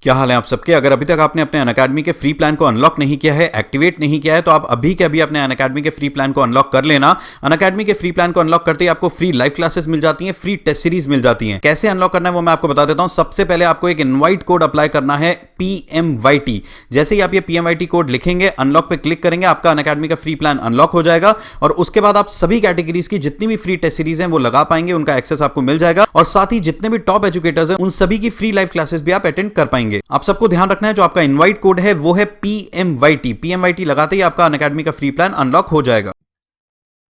क्या हाल है आप सबके। अगर अभी तक आपने अपने अनअकैडमी के फ्री प्लान को अनलॉक नहीं किया है, एक्टिवेट नहीं किया है, तो आप अभी के अभी अपने अनअकैडमी के फ्री प्लान को अनलॉक कर लेना। अनअकैडमी के फ्री प्लान को अनलॉक करते ही आपको फ्री लाइव क्लासेस मिल जाती हैं, फ्री टेस्ट सीरीज मिल जाती हैं। कैसे अनलॉक करना है वो मैं आपको बता देता हूं। सबसे पहले आपको एक इनवाइट कोड अप्लाई करना है, PMYT। जैसे ही आप ये PMYT कोड लिखेंगे, अनलॉक पे क्लिक करेंगे, आपका अनअकैडमी का फ्री प्लान अनलॉक हो जाएगा और उसके बाद आप सभी कैटेगरीज की जितनी भी फ्री टेस्ट सीरीज हैं वो लगा पाएंगे, उनका एक्सेस आपको मिल जाएगा और साथ ही जितने भी टॉप एजुकेटर्स हैं उन सभी की फ्री लाइव क्लासेस भी आप अटेंड कर पाएंगे। आप सबको ध्यान रखना है, जो आपका इनवाइट कोड है वो है PMYT। PMYT लगाते ही आपका अनअकैडमी का फ्री प्लान अनलॉक हो जाएगा।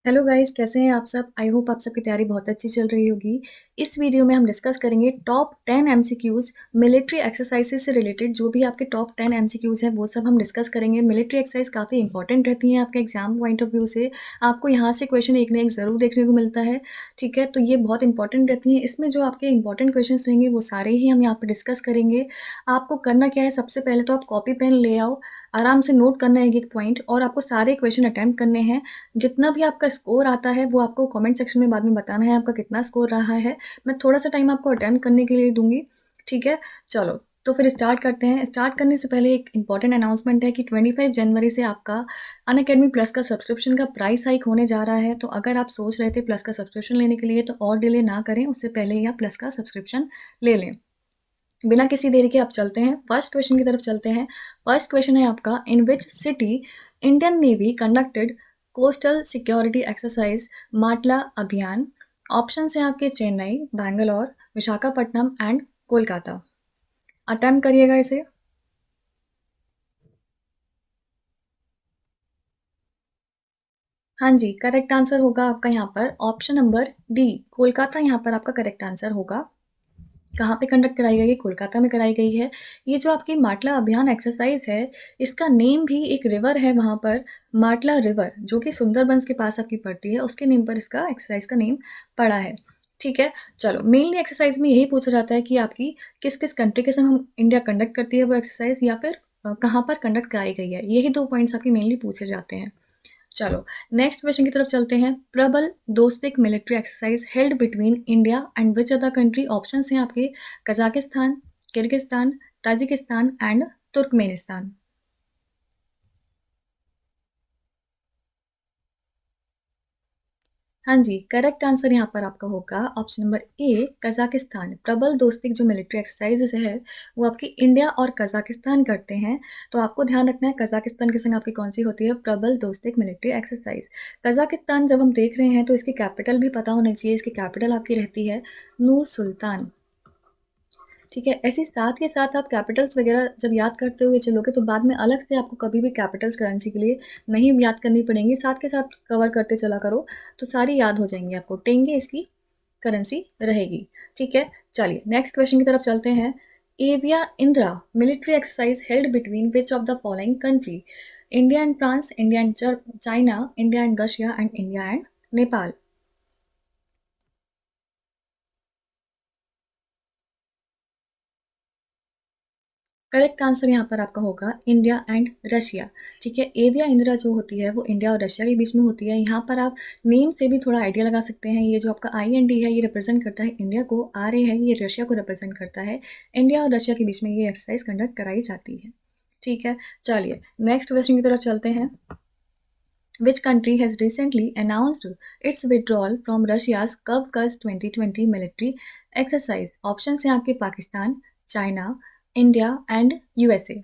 हेलो गाइस, कैसे हैं आप सब। आई होप आप सबकी तैयारी बहुत अच्छी चल रही होगी। इस वीडियो में हम डिस्कस करेंगे टॉप 10 एमसीक्यूज मिलिट्री एक्सरसाइजेस से रिलेटेड। जो भी आपके टॉप 10 एमसीक्यूज हैं वो सब हम डिस्कस करेंगे। मिलिट्री एक्सरसाइज काफ़ी इंपॉर्टेंट रहती हैं आपके एग्जाम पॉइंट ऑफ व्यू से। आपको यहाँ से क्वेश्चन एक ना एक ज़रूर देखने को मिलता है, ठीक है। तो ये बहुत इंपॉर्टेंट रहती हैं। इसमें जो आपके इंपॉर्टेंट क्वेश्चन रहेंगे वो सारे ही हम यहाँ पर डिस्कस करेंगे। आपको करना क्या है, सबसे पहले तो आप कॉपी पेन ले आओ, आराम से नोट करना है एक एक पॉइंट और आपको सारे क्वेश्चन अटेम्प्ट करने हैं। जितना भी आपका स्कोर आता है वो आपको कमेंट सेक्शन में बाद में बताना है आपका कितना स्कोर रहा है। मैं थोड़ा सा टाइम आपको अटेम्प्ट करने के लिए दूंगी, ठीक है। चलो तो फिर स्टार्ट करते हैं। स्टार्ट करने से पहले एक इंपॉर्टेंट अनाउंसमेंट है कि 25 जनवरी से आपका अनअकैडमी प्लस का सब्सक्रिप्शन का प्राइस हाइक होने जा रहा है। तो अगर आप सोच रहे थे प्लस का सब्सक्रिप्शन लेने के लिए तो और डिले ना करें, उससे पहले ही आप प्लस का सब्सक्रिप्शन ले लें। बिना किसी देरी के आप चलते हैं फर्स्ट क्वेश्चन की तरफ चलते हैं। फर्स्ट क्वेश्चन है आपका, in which city Indian Navy conducted coastal security exercise Matla Abhiyan. Option हैं आपके चेन्नई, बैंगलोर, विशाखापट्टनम एंड कोलकाता। अटेम्प्ट करिएगा इसे। हाँ जी, करेक्ट आंसर होगा आपका यहाँ पर ऑप्शन नंबर डी, कोलकाता यहाँ पर आपका करेक्ट आंसर होगा। कहाँ पे कंडक्ट कराई गई है? कोलकाता में कराई गई है। ये जो आपकी माटला अभियान एक्सरसाइज है, इसका नेम भी एक रिवर है वहाँ पर, माटला रिवर, जो कि सुंदरबंस के पास आपकी पड़ती है, उसके नेम पर इसका एक्सरसाइज का नेम पड़ा है, ठीक है। चलो, मेनली एक्सरसाइज में यही पूछा जाता है कि आपकी किस किस कंट्री के संग हम इंडिया कंडक्ट करती है वो एक्सरसाइज, या फिर कहाँ पर कंडक्ट कराई गई है। यही दो पॉइंट्स आपके मेनली पूछे जाते हैं। चलो नेक्स्ट क्वेश्चन की तरफ चलते हैं। Prabal Dostyk military exercise held between India and which other country. Options हैं आपके Kazakhstan, Kyrgyzstan, Tajikistan and Turkmenistan. हाँ जी, करेक्ट आंसर यहाँ पर आपका होगा ऑप्शन नंबर ए, कजाकिस्तान। प्रबल दोस्तिक जो मिलिट्री एक्सरसाइजेस है वो आपकी इंडिया और कजाकिस्तान करते हैं। तो आपको ध्यान रखना है कजाकिस्तान के संग आपकी कौन सी होती है प्रबल दोस्तिक मिलिट्री एक्सरसाइज। कजाकिस्तान जब हम देख रहे हैं तो इसकी कैपिटल भी पता होनी चाहिए। इसकी कैपिटल आपकी रहती है नूर सुल्तान, ठीक है। ऐसे साथ के साथ आप कैपिटल्स वगैरह जब याद करते हुए चलोगे तो बाद में अलग से आपको कभी भी कैपिटल्स करेंसी के लिए नहीं याद करनी पड़ेंगी, साथ के साथ कवर करते चला करो तो सारी याद हो जाएंगी आपको। टेंगे इसकी करेंसी रहेगी, ठीक है। चलिए नेक्स्ट क्वेश्चन की तरफ चलते हैं। Avia Indra military exercise held between which of the following country. India and France, India and China, India and Russia and India and Nepal. Correct answer यहाँ पर आपका होगा इंडिया एंड रशिया, ठीक है। एविया इंदिरा जो होती है वो इंडिया और रशिया के बीच में होती है। यहाँ पर आप नेम से भी थोड़ा आइडिया लगा सकते हैं। ये जो आपका IND है ये रिप्रेजेंट करता है इंडिया को, RA है ये रशिया को रिप्रेजेंट करता है। इंडिया और रशिया के बीच में ये एक्सरसाइज कंडक्ट कराई जाती है, ठीक है। चलिए नेक्स्ट क्वेश्चन की तरफ चलते हैं। Which country has recently announced its withdrawal from Russia's Kavkaz 2020 military exercise. Option हैं आपके Pakistan, China, India and USA।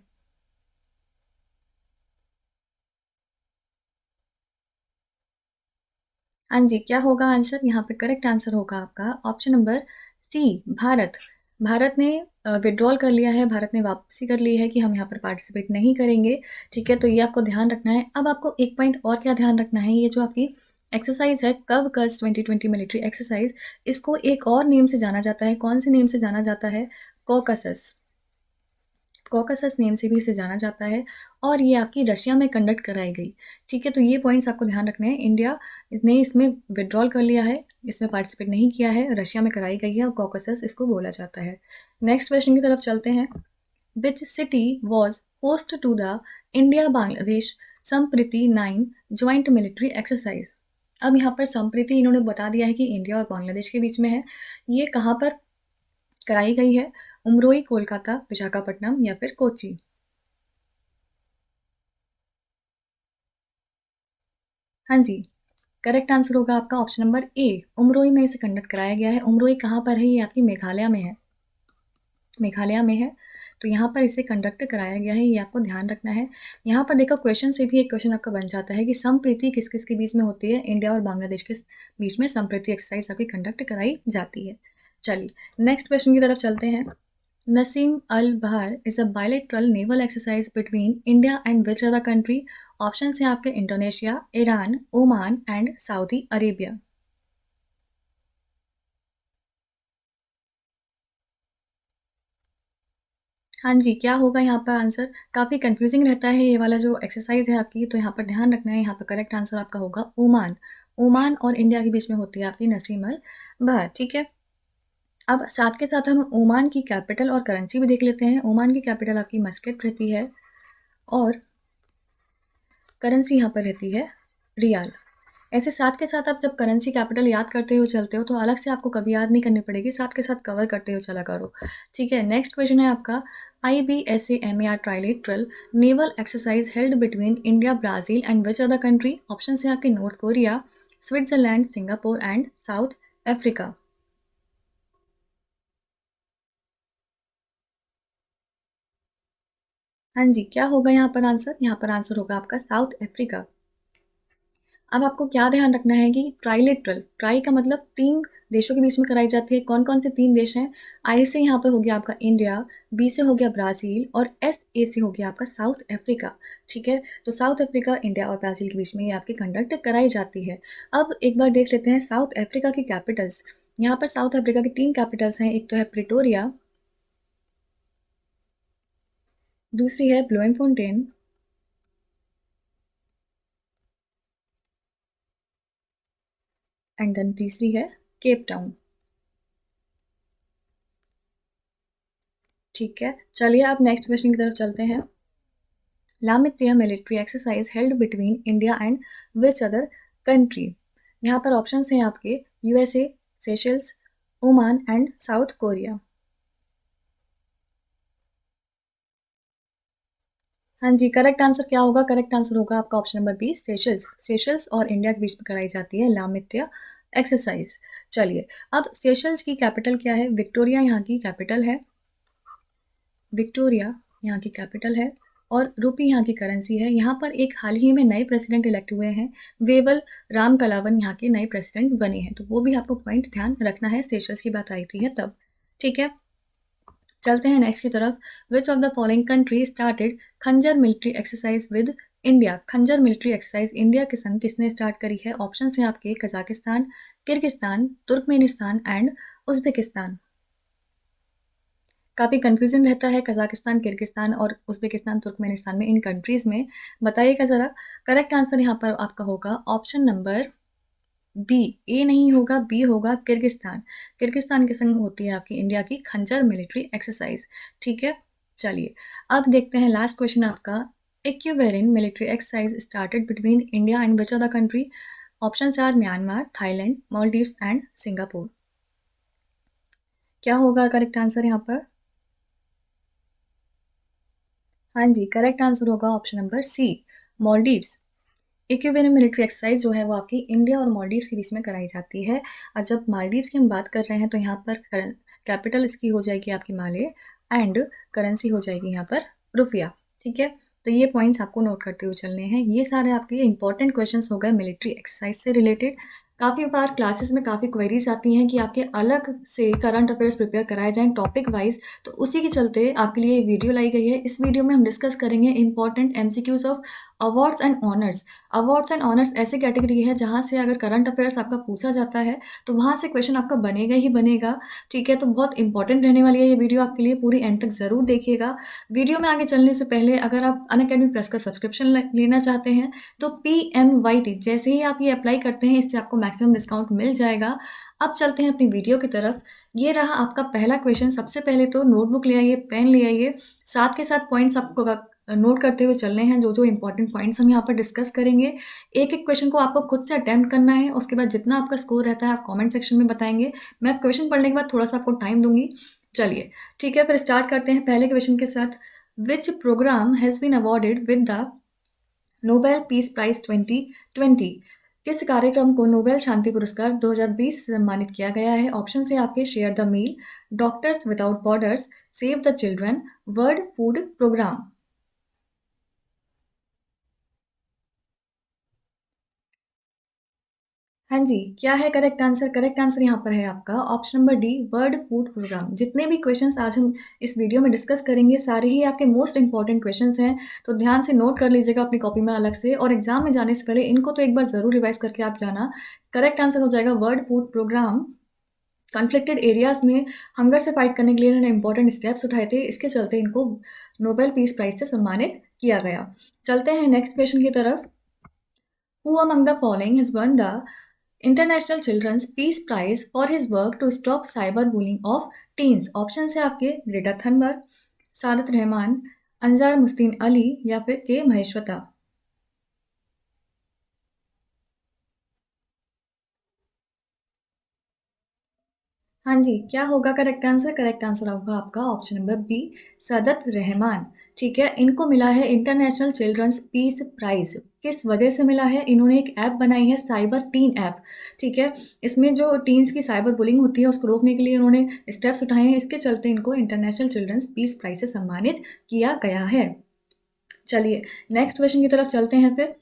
हाँ जी, क्या होगा आंसर? यहाँ पे करेक्ट आंसर होगा आपका option number C, Bharat. Bharat ने विड्रॉल कर लिया है, भारत ने वापसी कर ली है कि हम यहाँ पर पार्टिसिपेट नहीं करेंगे, ठीक है। तो ये आपको ध्यान रखना है। अब आपको एक पॉइंट और क्या ध्यान रखना है, ये जो आपकी एक्सरसाइज है कव कस 2020 मिलिट्री एक्सरसाइज, इसको एक और नेम से जाना जाता है। कौन से नेम से जाना जाता है? कॉकसस। कॉकसस नेम से भी इसे जाना जाता है और ये आपकी रशिया में कंडक्ट कराई गई, ठीक है। तो ये पॉइंट्स आपको ध्यान रखने हैं। इंडिया ने इसमें विड्रॉल कर लिया है, इसमें पार्टिसिपेट नहीं किया है, रशिया में कराई गई है और कॉकसस इसको बोला जाता है। नेक्स्ट क्वेश्चन की तरफ चलते हैं। Which city was host to the India Bangladesh Sampriti 9 joint military exercise. अब यहाँ पर संप्रीति इन्होंने बता दिया है कि इंडिया और बांग्लादेश के बीच में है। ये कहाँ पर कराई गई है उमरोई, कोलकाता, विशाखापट्टनम या फिर कोची? हाँ जी, करेक्ट आंसर होगा आपका ऑप्शन नंबर ए, उमरोई में इसे कंडक्ट कराया गया है। उमरोई कहाँ पर है? ये आपकी मेघालय में है। मेघालय में है, तो यहाँ पर इसे कंडक्ट कराया गया है, ये आपको ध्यान रखना है। यहाँ पर देखो क्वेश्चन से भी एक क्वेश्चन आपका बन जाता है कि समप्रीति किस किस के बीच में होती है? इंडिया और बांग्लादेश के बीच में समप्रीति एक्सरसाइज आपकी कंडक्ट कराई जाती है। चलिए नेक्स्ट क्वेश्चन की तरफ चलते हैं। नसीम अल बहार is a bilateral naval exercise between India and which other country? Option है आपके Indonesia, Iran, Oman and Saudi Arabia. हाँ जी, क्या होगा यहाँ पर आंसर? काफ़ी कंफ्यूजिंग रहता है ये वाला जो एक्सरसाइज है आपकी, तो यहाँ पर ध्यान रखना है। यहाँ पर करेक्ट आंसर आपका होगा ओमान। ओमान और इंडिया के बीच में होती है आपकी नसीम अल बहार, ठीक है। अब साथ के साथ हम ओमान की कैपिटल और करेंसी भी देख लेते हैं। ओमान की कैपिटल आपकी मस्कट रहती है और करेंसी यहाँ पर रहती है रियाल। ऐसे साथ के साथ आप जब करेंसी कैपिटल याद करते हो चलते हो तो अलग से आपको कभी याद नहीं करनी पड़ेगी, साथ के साथ कवर करते हो चला करो, ठीक है। नेक्स्ट क्वेश्चन है आपका, IBSAMAR trilateral naval exercise held between India, Brazil and which other country? Option है आपके north Korea, Switzerland, Singapore and south Africa. हाँ जी, क्या होगा यहाँ पर आंसर? यहाँ पर आंसर होगा आपका साउथ अफ्रीका। अब आपको क्या ध्यान रखना है कि ट्राइलेटरल, ट्राई का मतलब तीन देशों के बीच में कराई जाती है। कौन कौन से तीन देश हैं? आई से यहाँ पर हो गया आपका इंडिया, बी से हो गया ब्राज़ील और SA से हो गया आपका साउथ अफ्रीका, ठीक है। तो साउथ अफ्रीका, इंडिया और ब्राज़ील के बीच में ये आपकी कंडक्ट कराई जाती है। अब एक बार देख लेते हैं साउथ अफ्रीका की कैपिटल्स। यहाँ पर साउथ अफ्रीका की तीन कैपिटल्स हैं, एक तो है प्रिटोरिया, दूसरी है ब्लोएमफोंटेन एंड देन तीसरी है केप टाउन, ठीक है। चलिए आप नेक्स्ट क्वेश्चन की तरफ चलते हैं। Lamitiye military exercise held between India and which other country? यहाँ पर ऑप्शन हैं आपके USA, Seychelles, Oman and South Korea. हाँ जी, करेक्ट आंसर क्या होगा? करेक्ट आंसर होगा आपका option number B, Seychelles. Seychelles और इंडिया के बीच में कराई जाती है लामित्या एक्सरसाइज। चलिए, अब सेशल्स की कैपिटल क्या है? विक्टोरिया यहाँ की कैपिटल है, विक्टोरिया यहाँ की कैपिटल है और रुपी यहाँ की करेंसी है। यहाँ पर एक हाल ही में नए प्रेसिडेंट इलेक्ट हुए हैं, वेवल राम कलावन यहाँ के नए प्रेसिडेंट बने हैं, तो वो भी आपको पॉइंट ध्यान रखना है, सेशल्स की बात आई थी है तब, ठीक है। चलते हैं नेक्स्ट की तरफ। विच of the following country started खंजर मिलिट्री एक्सरसाइज विद इंडिया? खंजर मिलिट्री एक्सरसाइज इंडिया के संग किसने स्टार्ट करी है? ऑप्शन हैं आपके Kazakhstan, Kyrgyzstan, Turkmenistan and Uzbekistan. काफ़ी कन्फ्यूजन रहता है कजाकिस्तान, किर्गिस्तान और उज़्बेकिस्तान, तुर्कमेनिस्तान में, इन कंट्रीज़ में। बताइएगा ज़रा। करेक्ट आंसर यहाँ पर आपका होगा ऑप्शन नंबर बी, ए नहीं होगा, बी होगा किर्गिस्तान। किर्गिस्तान के संग होती है आपकी इंडिया की खंजर मिलिट्री एक्सरसाइज, ठीक है। चलिए अब देखते हैं लास्ट क्वेश्चन आपका, equivalent military exercise started between India and which other country? Option are Myanmar, Thailand, Maldives and Singapore. क्या होगा करेक्ट आंसर यहाँ पर? हाँ जी, करेक्ट आंसर होगा option number C, Maldives. Equivalent military exercise जो है वो आपकी इंडिया और मालदीव्स के बीच में कराई जाती है। और जब मालदीव्स की हम बात कर रहे हैं तो यहाँ पर कैपिटल इसकी हो जाएगी आपकी माले एंड करेंसी हो जाएगी यहाँ पर रुपया, ठीक है। तो ये पॉइंट्स आपको नोट करते हुए चलने हैं। ये सारे आपके इंपॉर्टेंट क्वेश्चंस हो गए मिलिट्री एक्सरसाइज से रिलेटेड। काफ़ी बार क्लासेस में काफ़ी क्वेरीज आती हैं कि आपके अलग से करंट अफेयर्स प्रिपेयर कराए जाएं टॉपिक वाइज, तो उसी के चलते आपके लिए वीडियो लाई गई है। इस वीडियो में हम डिस्कस करेंगे important MCQs of awards and honours. Awards and honours ऐसी कैटेगरी है जहाँ से अगर करंट अफेयर्स आपका पूछा जाता है तो वहाँ से क्वेश्चन आपका बनेगा ही बनेगा, ठीक है। तो बहुत इंपॉर्टेंट रहने वाली है ये वीडियो आपके लिए, पूरी एंड तक ज़रूर देखिएगा। वीडियो में आगे चलने से पहले अगर आप अनअकैडमी प्लस का सब्सक्रिप्शन लेना चाहते हैं तो PMYT जैसे ही आप ये अप्लाई करते हैं इससे आपको मैक्सिमम डिस्काउंट मिल जाएगा। अब चलते हैं अपनी वीडियो की तरफ। ये रहा आपका पहला क्वेश्चन। सबसे पहले तो नोटबुक ले आइए, पेन ले आइए, साथ के साथ पॉइंट्स आपको नोट करते हुए चलने हैं, जो जो इंपॉर्टेंट पॉइंट्स हम यहाँ पर डिस्कस करेंगे। एक एक क्वेश्चन को आपको खुद से अटेम्प्ट करना है, उसके बाद जितना आपका स्कोर रहता है आप कमेंट सेक्शन में बताएंगे। मैं क्वेश्चन पढ़ने के बाद थोड़ा सा आपको टाइम दूंगी, चलिए, ठीक है, फिर स्टार्ट करते हैं पहले क्वेश्चन के साथ। Which program has been awarded with the Nobel peace prize 2020? किस कार्यक्रम को नोबेल शांति पुरस्कार 2020 से सम्मानित किया गया है? ऑप्शन है आपके share the meal, doctors without borders, save the children, world food program. हाँ जी, क्या है करेक्ट आंसर? करेक्ट आंसर यहाँ पर है आपका option number D, world food program. जितने भी क्वेश्चंस आज हम इस वीडियो में डिस्कस करेंगे सारे ही आपके मोस्ट इंपॉर्टेंट क्वेश्चंस हैं, तो ध्यान से नोट कर लीजिएगा अपनी कॉपी में अलग से, और एग्जाम में जाने से पहले इनको तो एक बार ज़रूर रिवाइज करके आप जाना। करेक्ट आंसर हो जाएगा world food program. Conflicted areas में हंगर से फाइट करने के लिए इन्होंने इंपॉर्टेंट स्टेप्स उठाए थे, इसके चलते इनको नोबेल पीस प्राइज से सम्मानित किया गया। चलते हैं नेक्स्ट क्वेश्चन की तरफ। Who among the following has won the International Children's Peace Prize for his work to stop cyberbullying of teens? Option है आपके ग्रेटा थनबर्ग, सादत रहमान, अंजार मुस्तीन अली या फिर के महेश्वता। हाँ जी, क्या होगा करेक्ट आंसर? करेक्ट आंसर होगा आपका ऑप्शन नंबर बी, सदत रहमान। ठीक है, इनको मिला है इंटरनेशनल चिल्ड्रंस पीस प्राइज। किस वजह से मिला है? इन्होंने एक ऐप बनाई है, साइबर टीन ऐप। ठीक है, इसमें जो टीन्स की साइबर बुलिंग होती है उसको रोकने के लिए उन्होंने स्टेप्स उठाए हैं, इसके चलते इनको इंटरनेशनल चिल्ड्रंस पीस प्राइज से सम्मानित किया गया है। चलिए नेक्स्ट क्वेश्चन की तरफ चलते हैं फिर।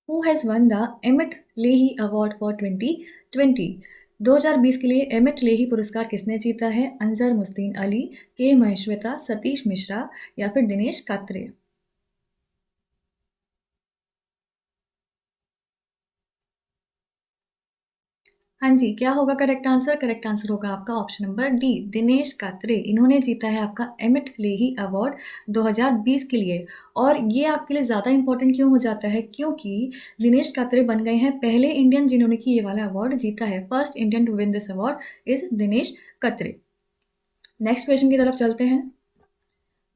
Who has won the emit लेही अवार्ड फॉर 2020? 2020 के लिए एमिट लेही पुरस्कार किसने जीता है? अंजर मुस्तीन अली, के महेश्वेता, सतीश मिश्रा या फिर दिनेश कात्रे। हाँ जी, क्या होगा करेक्ट आंसर? करेक्ट आंसर होगा आपका option number D, Dinesh Katre. इन्होंने जीता है आपका एमिट लेही अवार्ड 2020 के लिए। और ये आपके लिए ज़्यादा इंपॉर्टेंट क्यों हो जाता है? क्योंकि दिनेश कात्रे बन गए हैं पहले इंडियन जिन्होंने कि ये वाला अवार्ड जीता है। First Indian to win this award is Dinesh Katre. Next question की तरफ चलते हैं।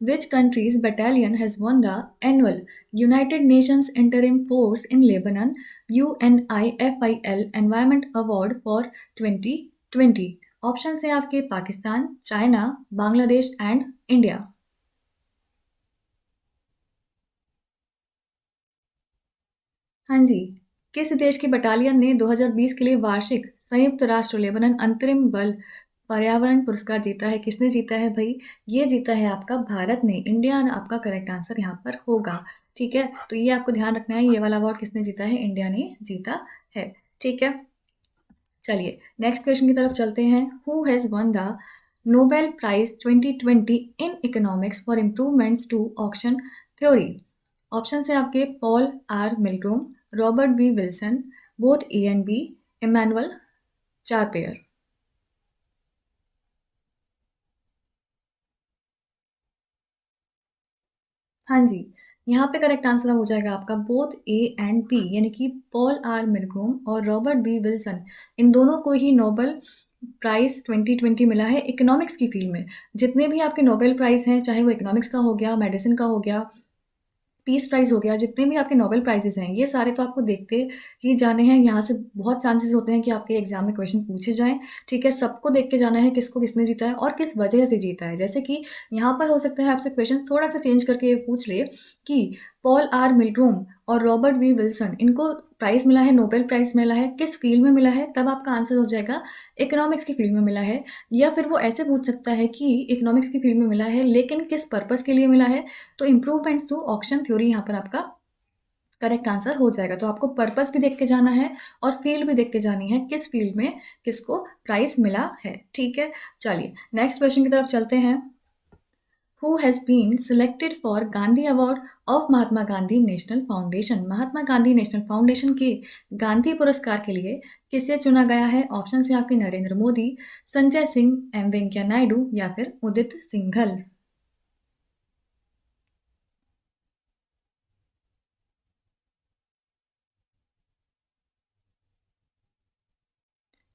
Which country's battalion has won the annual United Nations Interim Force in Lebanon UNIFIL Environment Award for 2020? Option है आपके Pakistan, China, Bangladesh and India. हाँ जी, किस देश की बटालियन ने 2020 के लिए वार्षिक संयुक्त राष्ट्र लेबनान अंतरिम बल पर्यावरण पुरस्कार जीता है? किसने जीता है भाई? ये जीता है आपका भारत ने। इंडिया आपका करेक्ट आंसर यहाँ पर होगा। ठीक है, तो ये आपको ध्यान रखना है, ये वाला अवार्ड किसने जीता है? इंडिया ने जीता है। ठीक है, चलिए नेक्स्ट क्वेश्चन की तरफ चलते हैं। Who has won the Nobel prize 2020 in economics for improvements to auction theory? Option है आपके Paul R Milgrom, Robert B Wilson, both A and B, Emmanuel Charpentier. हाँ जी, यहाँ पे करेक्ट आंसर हो जाएगा आपका बोथ ए एंड बी, यानी कि पॉल आर मिलग्रोम और रॉबर्ट बी विल्सन, इन दोनों को ही नोबेल प्राइज 2020 मिला है इकोनॉमिक्स की फील्ड में। जितने भी आपके नोबेल प्राइज हैं, चाहे वो इकोनॉमिक्स का हो गया, मेडिसिन का हो गया, पीस प्राइज़ हो गया, जितने भी आपके नोबेल प्राइजेज़ हैं, ये सारे तो आपको देखते ही जाने हैं। यहाँ से बहुत चांसेस होते हैं कि आपके एग्जाम में क्वेश्चन पूछे जाएँ। ठीक है, सबको देख के जाना है किसको किसने जीता है और किस वजह से जीता है। जैसे कि यहाँ पर हो सकता है आपसे क्वेश्चन थोड़ा सा चेंज करके ये पूछ ले कि पॉल आर मिलग्रोम और रॉबर्ट वी विल्सन, इनको प्राइज़ मिला है, नोबेल प्राइज़ मिला है, किस फील्ड में मिला है? तब आपका आंसर हो जाएगा इकोनॉमिक्स की फील्ड में मिला है। या फिर वो ऐसे पूछ सकता है कि इकोनॉमिक्स की फील्ड में मिला है, लेकिन किस पर्पज़ के लिए मिला है? तो इम्प्रूवमेंट्स टू ऑक्शन थ्योरी यहाँ पर आपका करेक्ट आंसर हो जाएगा। तो आपको पर्पस भी देख के जाना है और फील्ड भी देख के जानी है, किस फील्ड में किसको प्राइज मिला है। ठीक है, चलिए नेक्स्ट क्वेश्चन की तरफ चलते हैं। Who has been selected for Gandhi award of Mahatma Gandhi national foundation? Mahatma Gandhi national foundation के गांधी पुरस्कार के लिए किसे चुना गया है? ऑप्शन है आपके नरेंद्र मोदी, संजय सिंह, एम वेंकैया नायडू या फिर उदित सिंघल।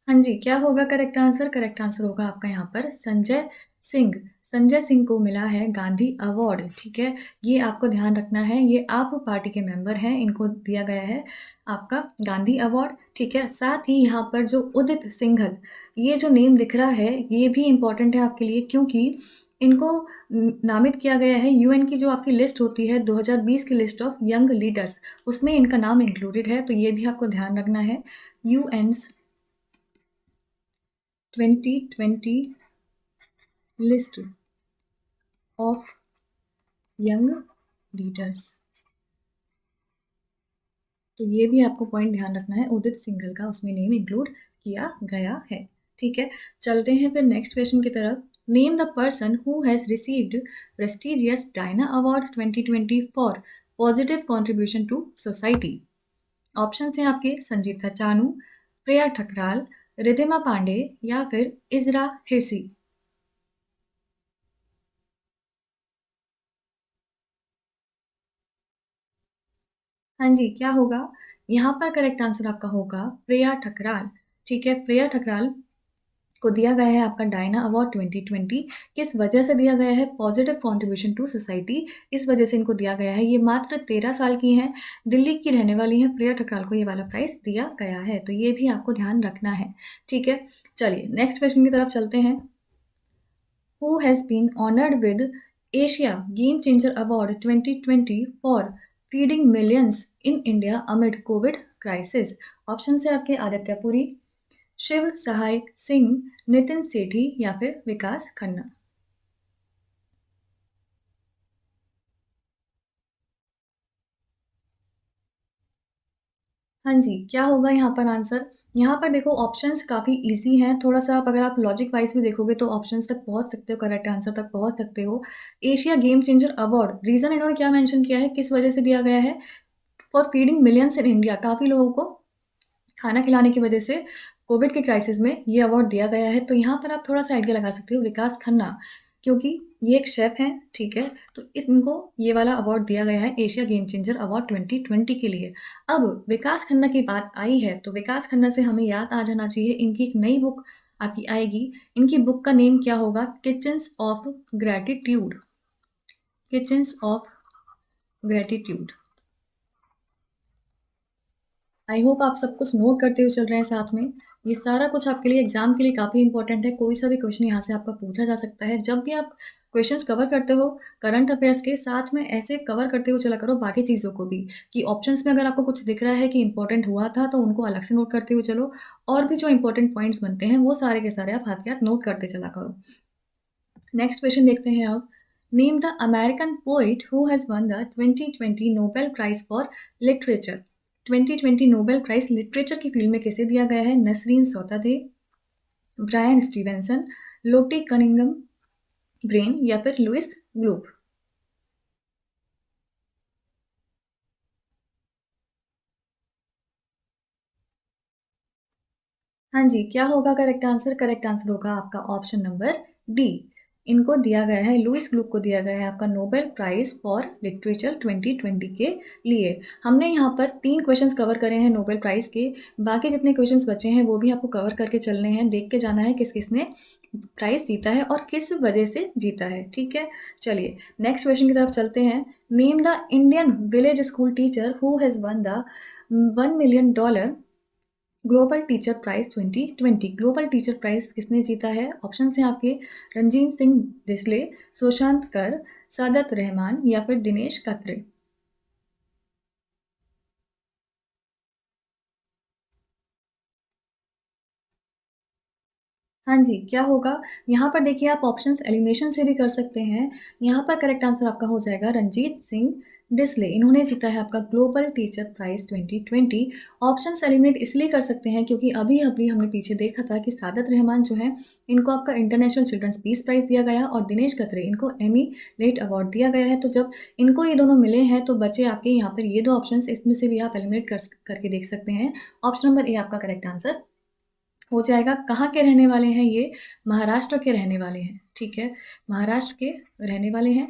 हाँ जी, क्या होगा करेक्ट आंसर? करेक्ट आंसर होगा आपका यहाँ पर संजय सिंह। संजय सिंह को मिला है गांधी अवार्ड, ठीक है। ये आपको ध्यान रखना है, ये आप पार्टी के मेंबर हैं, इनको दिया गया है आपका गांधी अवार्ड, ठीक है। साथ ही यहाँ पर जो उदित सिंघल, ये जो नेम दिख रहा है ये भी इम्पॉर्टेंट है आपके लिए, क्योंकि इनको नामित किया गया है यूएन की जो आपकी लिस्ट होती है 2020 की लिस्ट ऑफ यंग लीडर्स, उसमें इनका नाम इंक्लूडेड है, तो ये भी आपको ध्यान रखना है। यूएन्स 2020 लिस्ट ऑफ यंग लीडर्स, तो ये भी आपको पॉइंट ध्यान रखना है, उदित सिंघल का उसमें नेम इंक्लूड किया गया है, ठीक है। चलते हैं फिर नेक्स्ट क्वेश्चन की तरफ। Name the person who has received prestigious Diana award 2020 for positive contribution to society. Option हैं आपके संजीता चानू, प्रिया ठकराल, रिधिमा पांडे या फिर इजरा हिरसी। हाँ जी, क्या होगा? यहाँ पर करेक्ट आंसर आपका होगा प्रिया ठकराल, ठीक है। प्रिया ठकराल को दिया गया है आपका डायना अवार्ड 2020। किस वजह से दिया गया है? पॉजिटिव कंट्रीब्यूशन टू सोसाइटी, इस वजह से इनको दिया गया है। ये मात्र 13 साल की हैं, दिल्ली की रहने वाली हैं। प्रिया ठकराल को ये वाला प्राइस दिया गया है, तो ये भी आपको ध्यान रखना है, ठीक है। चलिए नेक्स्ट क्वेश्चन की तरफ चलते हैं। Who has been honoured with Asia game changer award 2020 for feeding millions in India amid covid crisis. Option है आपके आदित्य पुरी, शिव सहाय सिंह, नितिन सेठी या फिर विकास खन्ना। हाँ जी, क्या होगा यहाँ पर आंसर? यहाँ पर देखो ऑप्शंस काफ़ी इजी हैं, थोड़ा सा अगर आप लॉजिक वाइज भी देखोगे तो ऑप्शंस तक पहुँच सकते हो, करेक्ट आंसर तक पहुँच सकते हो। Asia game changer award, reason इन्होंने क्या मेंशन किया है, किस वजह से दिया गया है? For feeding millions in India, काफ़ी लोगों को खाना खिलाने की वजह से कोविड के क्राइसिस में ये अवार्ड दिया गया है। तो यहाँ पर आप थोड़ा सा आइडिया लगा सकते हो, विकास खन्ना, क्योंकि ये एक शेफ हैं, ठीक है। तो इनको ये वाला अवार्ड दिया गया है एशिया गेम चेंजर अवार्ड 2020 के लिए। अब विकास खन्ना की बात आई है तो विकास खन्ना से हमें याद आ जाना चाहिए, इनकी एक नई बुक आपकी आएगी। इनकी बुक का नेम क्या होगा? Kitchens of gratitude, kitchens of gratitude. I hope आप सब कुछ नोट करते हुए चल रहे हैं साथ में। ये सारा कुछ आपके लिए एग्जाम के लिए काफ़ी इंपॉर्टेंट है, कोई सा भी क्वेश्चन यहाँ से आपका पूछा जा सकता है। जब भी आप क्वेश्चंस कवर करते हो करंट अफेयर्स के साथ में, ऐसे कवर करते हुए चला करो बाकी चीज़ों को भी, कि ऑप्शंस में अगर आपको कुछ दिख रहा है कि इंपॉर्टेंट हुआ था तो उनको अलग से नोट करते हुए चलो, और भी जो इंपॉर्टेंट पॉइंट्स बनते हैं वो सारे के सारे आप हाथ के हाथ नोट करते चला करो। नेक्स्ट क्वेश्चन देखते हैं अब। Name the American poet who has won the 2020 Nobel prize for literature. 2020 Nobel prize literature की फील्ड में किसे दिया गया है? Nasrin Sotoudeh, Bryan Stevenson, Lottie Cunningham Wren या फिर लुइस ग्लूप। हाँ जी, क्या होगा करेक्ट आंसर? करेक्ट आंसर होगा आपका ऑप्शन नंबर डी। इनको दिया गया है, लुइस ग्लूक को दिया गया है आपका नोबेल प्राइज फॉर लिटरेचर 2020 के लिए। हमने यहाँ पर 3 क्वेश्चंस कवर करे हैं नोबेल प्राइज के, बाकी जितने क्वेश्चंस बचे हैं वो भी आपको कवर करके चलने हैं, देख के जाना है किस किसने प्राइज जीता है और किस वजह से जीता है, ठीक है। चलिए नेक्स्ट क्वेश्चन की तरफ चलते हैं। Name the Indian village school teacher who has won the $1 million global teacher prize 2020। Global teacher prize किसने जीता है? ऑप्शन हैं आपके रंजीत सिंह डिसले, सुशांत कर, सादत रहमान या फिर दिनेश कत्रे। हाँ जी, क्या होगा? यहाँ पर देखिए आप ऑप्शंस एलिमिनेशन से भी कर सकते हैं। यहाँ पर करेक्ट आंसर आपका हो जाएगा रंजीत सिंह डिसले, इन्होंने जीता है आपका global teacher prize 2020। Options eliminate इसलिए कर सकते हैं क्योंकि अभी अभी हमने पीछे देखा था कि सादत रहमान जो है इनको आपका इंटरनेशनल चिल्ड्रंस पीस प्राइज दिया गया और दिनेश कत्रे इनको एमी लेट अवार्ड दिया गया है। तो जब इनको ये दोनों मिले हैं तो बचे आपके यहाँ पर ये 2 ऑप्शंस, इसमें से भी आप एलिमिनेट करके देख सकते हैं। ऑप्शन नंबर ए आपका करेक्ट आंसर हो जाएगा। कहाँ के रहने वाले हैं ये? महाराष्ट्र के रहने वाले हैं, ठीक है। महाराष्ट्र के रहने वाले हैं।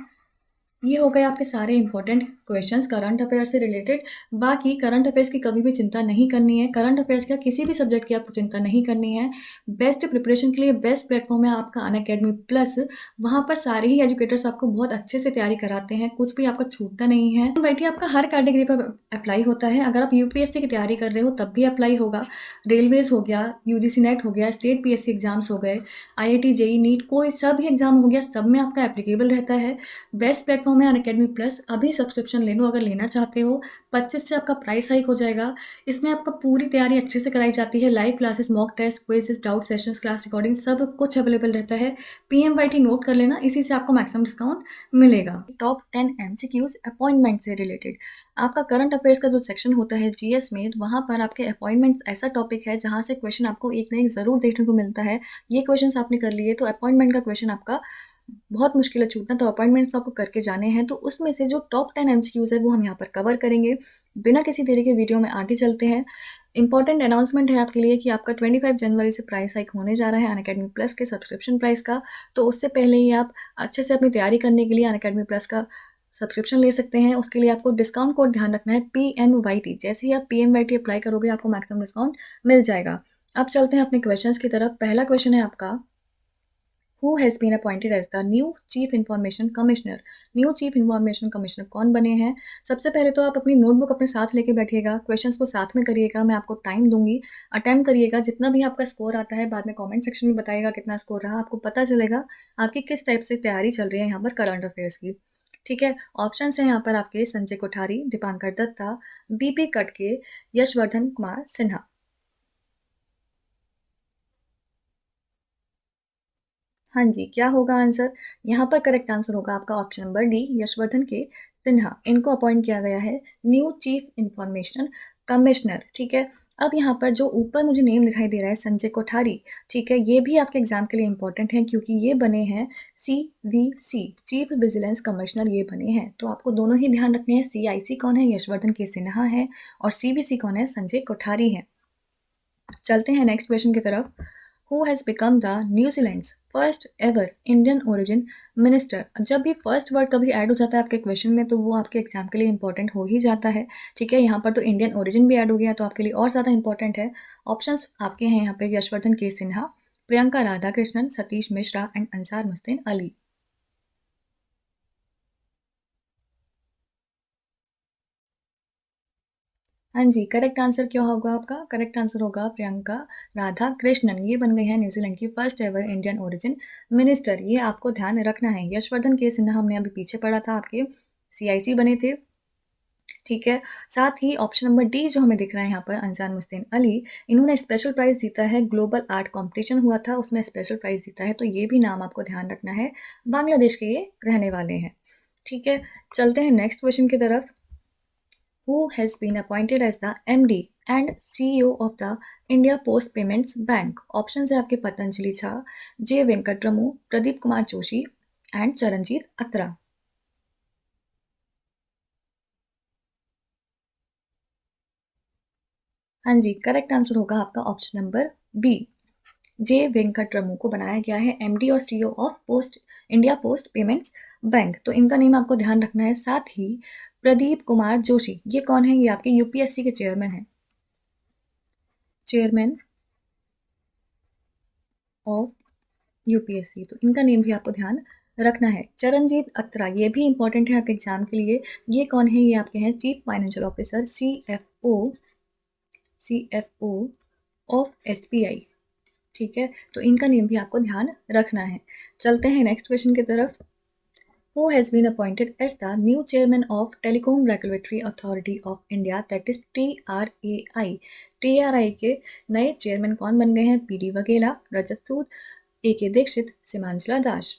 ये हो गए आपके सारे इंपॉर्टेंट क्वेश्चंस करंट अफेयर से रिलेटेड। बाकी करंट अफेयर्स की कभी भी चिंता नहीं करनी है, करंट अफेयर्स का किसी भी सब्जेक्ट की आपको चिंता नहीं करनी है। बेस्ट प्रिपरेशन के लिए बेस्ट प्लेटफॉर्म है आपका अनअकैडमी प्लस। वहाँ पर सारे ही एजुकेटर्स आपको बहुत अच्छे से तैयारी कराते हैं, कुछ भी आपका छूटता नहीं है। बैठिए, आपका हर कैटेगरी पर अप्लाई होता है। अगर आप यूपीएससी की तैयारी कर रहे हो तब भी अप्लाई होगा, रेलवेज हो गया, यूजीसी नेट हो गया, स्टेट पीएससी एग्जाम्स हो गए, आईआईटी जेई नीट, कोई सब भी एग्जाम हो गया, सब में आपका एप्लीकेबल रहता है। बेस्ट प्लेटफॉर्म है अनअकैडमी प्लस। अभी सब्सक्रिप्शन ले लो अगर लेना चाहते हो। 25 से आपका प्राइस हाइक हो जाएगा। इसमें आपका पूरी तैयारी अच्छे से कराई जाती है। Live classes, mock test, quiz, doubt sessions, class recording सब कुछ अवेलेबल रहता है। पीएमवाईटी नोट कर लेना, इसी से आपको मैक्सिमम डिस्काउंट मिलेगा। टॉप 10 एमसीक्यूज अपॉइंटमेंट से रिलेटेड। आपका करंट अफेयर्स का जो सेक्शन होता है जीएस में, वहाँ पर आपके अपॉइंटमेंट्स ऐसा टॉपिक है जहाँ से क्वेश्चन आपको एक ना एक ज़रूर देखने को मिलता है। ये क्वेश्चन आपने कर लिए तो अपॉइंटमेंट का क्वेश्चन आपका बहुत मुश्किल है छूटना, तो अपॉइंटमेंट्स आपको करके जाने हैं। तो उसमें से जो टॉप 10 एमसीक्यूज है वो हम यहाँ पर कवर करेंगे। बिना किसी देरी के वीडियो में आगे चलते हैं। इंपॉर्टेंट अनाउंसमेंट है आपके लिए कि आपका 25 जनवरी से प्राइस हाइक होने जा रहा है अनअकैडमी प्लस के सब्सक्रिप्शन प्राइस का। तो उससे पहले ही आप अच्छे से अपनी तैयारी करने के लिए अनअकैडमी प्लस का सब्सक्रिप्शन ले सकते हैं। उसके लिए आपको डिस्काउंट कोड ध्यान रखना है PMYT। जैसे ही आप PMYT अप्लाई करोगे आपको मैक्सिमम डिस्काउंट मिल जाएगा। अब चलते हैं अपने क्वेश्चंस की तरफ। पहला क्वेश्चन है आपका, Who has been appointed as the new Chief Information Commissioner? New chief information commissioner कौन बने हैं? सबसे पहले तो आप अपनी नोटबुक अपने साथ लेके बैठिएगा, क्वेश्चंस को साथ में करिएगा। मैं आपको टाइम दूंगी, अटेम्प्ट करिएगा। जितना भी आपका स्कोर आता है बाद में कमेंट सेक्शन में बताइएगा कितना स्कोर रहा, आपको पता चलेगा आपकी किस टाइप से तैयारी चल रही है यहाँ पर करंट अफेयर्स की। ठीक है, ऑप्शन है यहाँ पर आपके संजय कोठारी, दीपांकर दत्ता, बीपी कटके, यशवर्धन कुमार सिन्हा। हाँ जी, क्या होगा आंसर? यहाँ पर करेक्ट आंसर होगा आपका ऑप्शन नंबर डी, यशवर्धन के सिन्हा। इनको अपॉइंट किया गया है न्यू चीफ इंफॉर्मेशन कमिश्नर। ठीक है, अब यहाँ पर जो ऊपर मुझे नेम दिखाई दे रहा है संजय कोठारी, ठीक है, ये भी आपके एग्जाम के लिए इंपॉर्टेंट है क्योंकि ये बने हैं CVC, चीफ विजिलेंस कमिश्नर ये बने हैं। तो आपको दोनों ही ध्यान रखने हैं, CIC कौन है? यशवर्धन के सिन्हा है, और CVC कौन है? संजय कोठारी है। चलते हैं नेक्स्ट क्वेश्चन की तरफ। Who has become the New Zealand's first ever Indian origin minister? जब भी फर्स्ट वर्ड कभी ऐड हो जाता है आपके क्वेश्चन में तो वो आपके एग्जाम के लिए इंपॉर्टेंट हो ही जाता है। ठीक है, यहाँ पर तो इंडियन ओरिजिन भी ऐड हो गया तो आपके लिए और ज़्यादा इंपॉर्टेंट है। ऑप्शंस आपके हैं यहाँ पे, यशवर्धन के सिन्हा, प्रियंका राधाकृष्णन, सतीश मिश्रा एंड अंसार मुस्तिन अली। हाँ जी, करेक्ट आंसर क्या होगा आपका? करेक्ट आंसर होगा प्रियंका राधा कृष्णन। ये बन गई है न्यूजीलैंड की first ever Indian origin minister. ये आपको ध्यान रखना है। यशवर्धन के सिन्हा हमने अभी पीछे पढ़ा था, आपके CIC बने थे। ठीक है, साथ ही ऑप्शन नंबर डी जो हमें दिख रहा है यहाँ पर, अंसार मुस्तिन अली, इन्होंने स्पेशल प्राइज जीता है। ग्लोबल आर्ट कॉम्पिटिशन हुआ था, उसमें स्पेशल प्राइज जीता है। तो ये भी नाम आपको ध्यान रखना है। बांग्लादेश के ये रहने वाले हैं। ठीक है, चलते हैं नेक्स्ट क्वेश्चन की तरफ। Who has been appointed as the MD and CEO of the India Post Payments Bank? Option है आपके, पतंजलि झा, J वेंकटरमू, प्रदीप कुमार जोशी एंड चरणजीत अत्रा। हाँ जी, करेक्ट आंसर होगा आपका ऑप्शन नंबर बी, J वेंकटरमू को बनाया गया है MD और CEO of post India post payments bank. तो इनका नेम आपको ध्यान रखना है। साथ ही प्रदीप कुमार जोशी, ये कौन है? ये आपके यूपीएससी के चेयरमैन हैं, चेयरमैन ऑफ यूपीएससी। तो इनका नेम भी आपको ध्यान रखना है। चरणजीत अत्रा, ये भी इंपॉर्टेंट है आपके एग्जाम के लिए। ये कौन है? ये आपके हैं chief financial officer, CFO of SBI। ठीक है, तो इनका नेम भी आपको ध्यान रखना है। चलते हैं नेक्स्ट क्वेश्चन की तरफ। Who has been appointed as the new chairman of Telecom Regulatory Authority of India, that is TRAI? TRAI के नए चेयरमैन कौन बन गए हैं? PD वघेला, रजत सूद, AK दीक्षित, सीमांचला दास।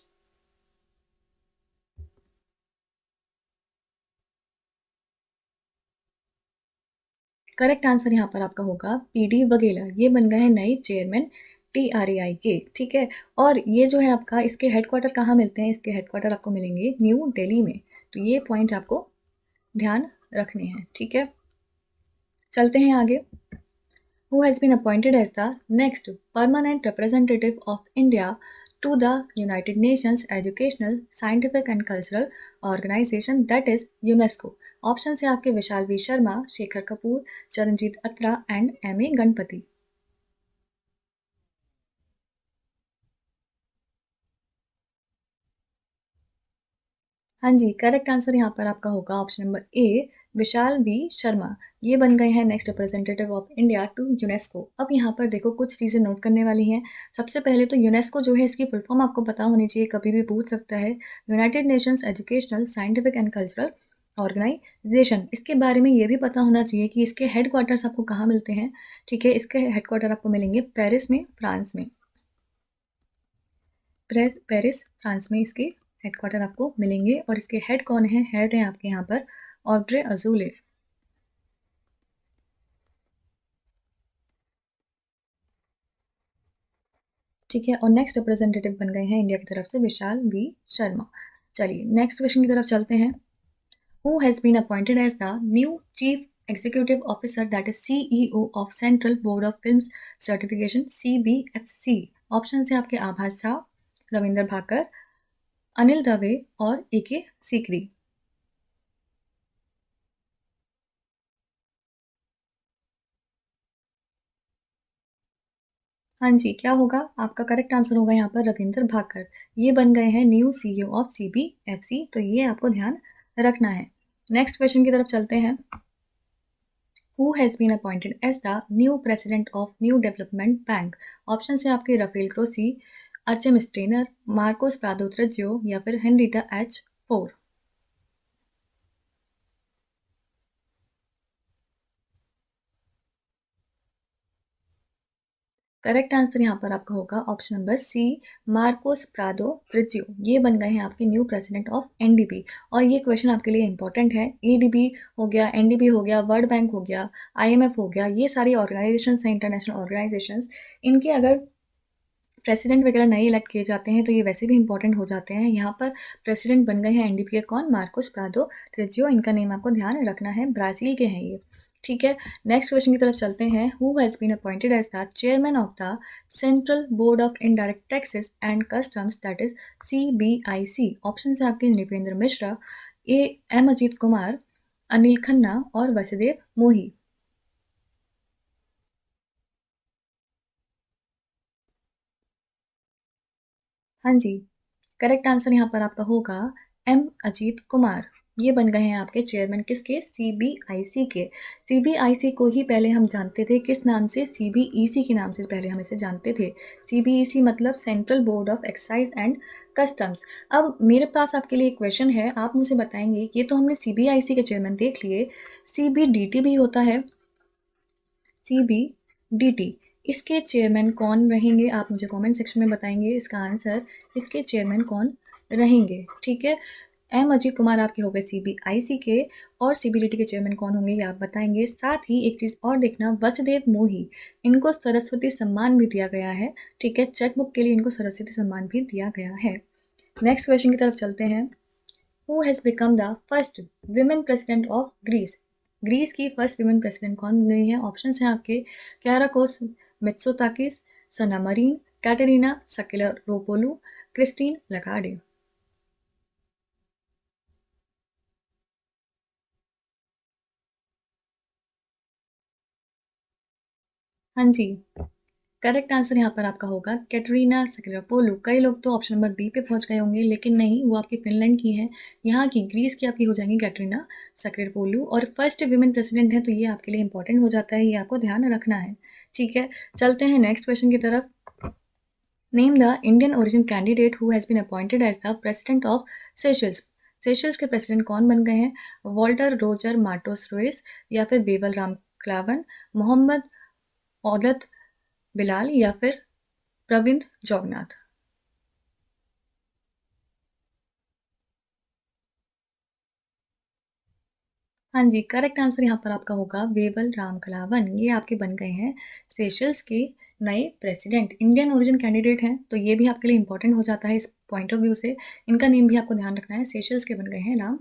करेक्ट आंसर यहाँ पर आपका होगा PD वघेला। ये बन गए हैं नए चेयरमैन TRAI के। ठीक है, और ये जो है आपका, इसके हेडक्वार्टर कहाँ मिलते हैं? इसके हेडक्वार्टर आपको मिलेंगे न्यू दिल्ली में। तो ये पॉइंट आपको ध्यान रखने हैं। ठीक है, चलते हैं आगे। Who has been appointed as the next permanent representative of India to the United Nations Educational, Scientific and Cultural Organization, that is UNESCO. Option है आपके Vishal V Sharma, Shekhar Kapoor, Charanjit Atra and M A Ganapathy. हाँ जी, करेक्ट आंसर यहाँ पर आपका होगा option number A, Vishal V Sharma. ये बन गए हैं next representative of India to UNESCO. अब यहाँ पर देखो कुछ चीज़ें नोट करने वाली हैं। सबसे पहले तो यूनेस्को जो है इसकी फुल फॉर्म आपको पता होनी चाहिए, कभी भी पूछ सकता है। United Nations educational, scientific and cultural organization. इसके बारे में ये भी पता होना चाहिए कि इसके हेड क्वार्टर्स आपको कहाँ मिलते हैं। ठीक है, इसके हेड क्वार्टर आपको मिलेंगे पेरिस में, फ्रांस में। पेरिस फ्रांस में इसके हेडक्वार्टर आपको मिलेंगे। और इसके हेड कौन है? हेड है आपके यहाँ पर ऑड्रे अजूले। ठीक है, और नेक्स्ट रिप्रेजेंटेटिव बन गए हैं इंडिया की तरफ से विशाल वी शर्मा। चलिए नेक्स्ट क्वेश्चन की तरफ चलते हैं। Who has been appointed as the new chief executive officer, that is CEO of central board of film certification, CBFC। Option है आपके आभास झा, रविंदर भाकर, अनिल दवे और AK सीकरी। हाँ जी, क्या होगा? आपका करेक्ट आंसर होगा यहाँ पर रविंदर भाकर। ये बन गए हैं न्यू CEO ऑफ CBFC, तो ये आपको ध्यान रखना है। नेक्स्ट क्वेश्चन की तरफ चलते हैं। Who has been appointed as the new president of new development bank? Option है आपके Rafael Grossi, HM Steiner, Marcos Prado Troyjo या फिर हेनरीटा H4। करेक्ट आंसर यहाँ पर आपका होगा ऑप्शन नंबर C, मार्कोस प्रादो प्रिज्यो। ये बन गए हैं आपके न्यू प्रेसिडेंट ऑफ NDB। और ये क्वेश्चन आपके लिए इंपॉर्टेंट है। ADB हो गया, NDB हो गया, वर्ल्ड बैंक हो गया, IMF हो गया, ये सारी ऑर्गेनाइजेशंस हैं, इंटरनेशनल ऑर्गेनाइजेशंस। इनके अगर प्रेसिडेंट वगैरह नए इलेक्ट किए जाते हैं तो ये वैसे भी इंपॉर्टेंट हो जाते हैं। यहाँ पर प्रेसिडेंट बन गए हैं NDB के कौन? Marcos Prado त्रेज्यो। इनका नेम आपको ध्यान रखना है, ब्राज़ील के हैं ये। ठीक है, नेक्स्ट क्वेश्चन की तरफ चलते हैं। Who has been appointed as the chairman of the central board of indirect taxes and customs, that is CBIC। Option है आपके नृपेंद्र मिश्रा, M अजीत कुमार, अनिल खन्ना और वसुदेव मोही। हाँ जी, करेक्ट आंसर यहाँ पर आपका होगा M अजीत कुमार। ये बन गए हैं आपके चेयरमैन किसके? CBIC के। CBIC को ही पहले हम जानते थे किस नाम से? CBEC के नाम से पहले हम इसे जानते थे। CBEC मतलब central board of excise and customs. अब मेरे पास आपके लिए एक क्वेश्चन है, आप मुझे बताएंगे, ये तो हमने CBIC के चेयरमैन देख लिए, CBDT भी होता है, CBDT, इसके चेयरमैन कौन रहेंगे? आप मुझे कमेंट सेक्शन में बताएंगे इसका आंसर, इसके चेयरमैन कौन रहेंगे। ठीक है, M अजीत कुमार आपके हो गए CBIC के, और CBDT के चेयरमैन कौन होंगे ये आप बताएंगे। साथ ही एक चीज़ और देखना, वसुदेव मोही, इनको सरस्वती सम्मान भी दिया गया है। ठीक है, चेकबुक के लिए इनको सरस्वती सम्मान भी दिया गया है। नेक्स्ट क्वेश्चन की तरफ चलते हैं। Who has become the first women president of Greece? Greece की फर्स्ट विमेन प्रेसिडेंट कौन बन गई है? ऑप्शन हैं आपके Kyriakos Mitsotakis, Sanna Marin, Katerina Sakellaropoulou, Christine Lagarde. हाँ जी, करेक्ट आंसर यहाँ पर आपका होगा कैटरीना सकेलेरोपोलू। कई लोग तो ऑप्शन नंबर B पे पहुंच गए होंगे, लेकिन नहीं, वो आपकी फिनलैंड की है। यहाँ की ग्रीस की आपकी हो जाएंगी कैटरीना सकेलेरोपोलू, और फर्स्ट विमेन प्रेसिडेंट है, तो ये आपके लिए इंपॉर्टेंट हो जाता है, ये आपको ध्यान रखना है। ठीक है, चलते हैं नेक्स्ट क्वेश्चन की तरफ। Name the Indian origin candidate who has been appointed as the president of Seychelles. Seychelles के प्रेसिडेंट कौन बन गए हैं? वॉल्टर रोजर मार्टोस रोइस या फिर बेवल राम क्लावन, मोहम्मद औदत बिलाल या फिर प्रविंद जगन्नाथ। हाँ जी, करेक्ट आंसर यहाँ पर आपका होगा वेवल राम कलावन। ये आपके बन गए हैं सेशल्स के नए प्रेसिडेंट। इंडियन ओरिजिन कैंडिडेट हैं, तो ये भी आपके लिए इंपॉर्टेंट हो जाता है इस पॉइंट ऑफ व्यू से। इनका नेम भी आपको ध्यान रखना है। सेशल्स के बन गए हैं नाम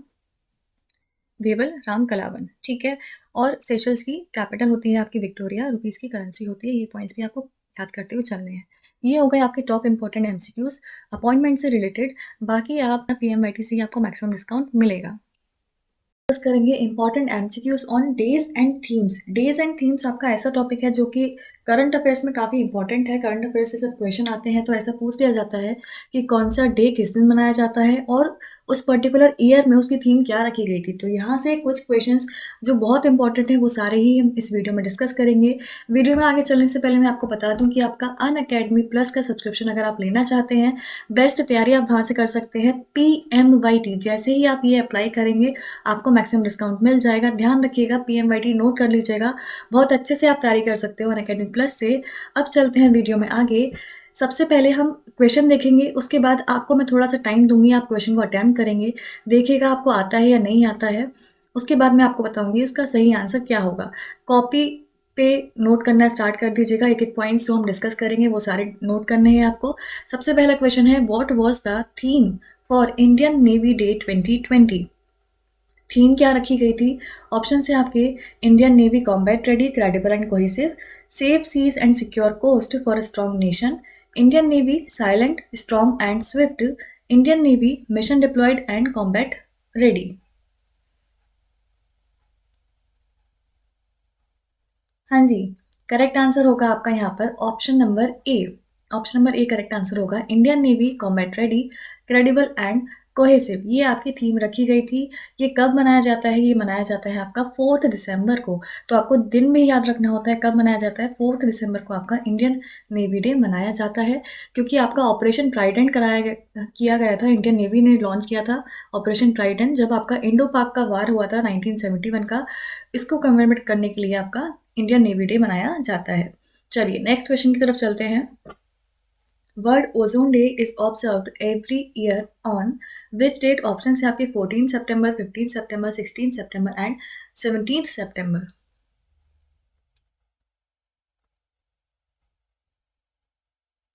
वेवल राम कलावन। ठीक है, और सेशल्स की कैपिटल होती है आपकी विक्टोरिया, रुपीज़ की करेंसी होती है। ये पॉइंट्स भी आपको याद करते हुए चलने हैं। ये हो गए आपके टॉप इंपॉर्टेंट एमसीक्यूज अपॉइंटमेंट से रिलेटेड। बाकी आप पीएमवाईटी से ही आपको मैक्सिमम डिस्काउंट मिलेगा। डिस्कस करेंगे important MCQs on days and themes. Days and themes आपका ऐसा टॉपिक है जो कि करंट अफेयर्स में काफ़ी इंपॉर्टेंट है। करंट अफेयर्स से जब क्वेश्चन आते हैं तो ऐसा पूछ लिया जाता है कि कौन सा डे किस दिन मनाया जाता है और उस पर्टिकुलर ईयर में उसकी थीम क्या रखी गई थी। तो यहाँ से कुछ क्वेश्चंस जो बहुत इंपॉर्टेंट है वो सारे ही हम इस वीडियो में डिस्कस करेंगे। वीडियो में आगे चलने से पहले मैं आपको बता दूं कि आपका अनअकैडमी प्लस का सब्सक्रिप्शन अगर आप लेना चाहते हैं, बेस्ट तैयारी आप वहाँ से कर सकते हैं। PMYT जैसे ही आप ये अप्लाई करेंगे आपको मैक्सिमम डिस्काउंट मिल जाएगा। ध्यान रखिएगा, PMYT नोट कर लीजिएगा। बहुत अच्छे से आप तैयारी कर सकते हो अनअकैडमी प्लस से। अब चलते हैं वीडियो में आगे। सबसे पहले हम क्वेश्चन देखेंगे, उसके बाद आपको मैं थोड़ा सा टाइम दूंगी, आप क्वेश्चन को अटेम्प्ट करेंगे, देखिएगा आपको आता है या नहीं आता है। उसके बाद मैं आपको बताऊंगी उसका सही आंसर क्या होगा। कॉपी पे नोट करना स्टार्ट कर दीजिएगा। एक एक पॉइंट्स जो हम डिस्कस करेंगे वो सारे नोट करने हैं आपको। सबसे पहला क्वेश्चन है, what was the theme for Indian navy day 2020? Theme क्या रखी गई थी? ऑप्शन है आपके, Indian navy combat ready, credible and cohesive, safe seas and secure coast for a strong nation, Indian navy silent strong and swift, Indian navy mission deployed and combat ready. हाँ जी, correct answer होगा आपका यहाँ पर option number A. Option number A correct answer होगा, Indian navy combat ready, credible and cohesive. ये आपकी theme रखी गई थी। ये कब मनाया जाता है? ये मनाया जाता है आपका 4 दिसंबर को। तो आपको दिन भी याद रखना होता है कब मनाया जाता है। 4 दिसंबर को आपका इंडियन नेवी डे मनाया जाता है, क्योंकि आपका ऑपरेशन ट्राइडेंट किया गया था। इंडियन नेवी ने लॉन्च किया था ऑपरेशन ट्राइडेंट जब आपका इंडो पाक का वार हुआ था 1971 का। इसको कमेमोरेट करने के लिए आपका इंडियन नेवी डे मनाया जाता है। चलिए नेक्स्ट क्वेश्चन की तरफ चलते हैं। World ozone day is observed every year on which date? Option है आपके 14 सितंबर, 15 सितंबर, 16 सितंबर एंड 17 सितंबर।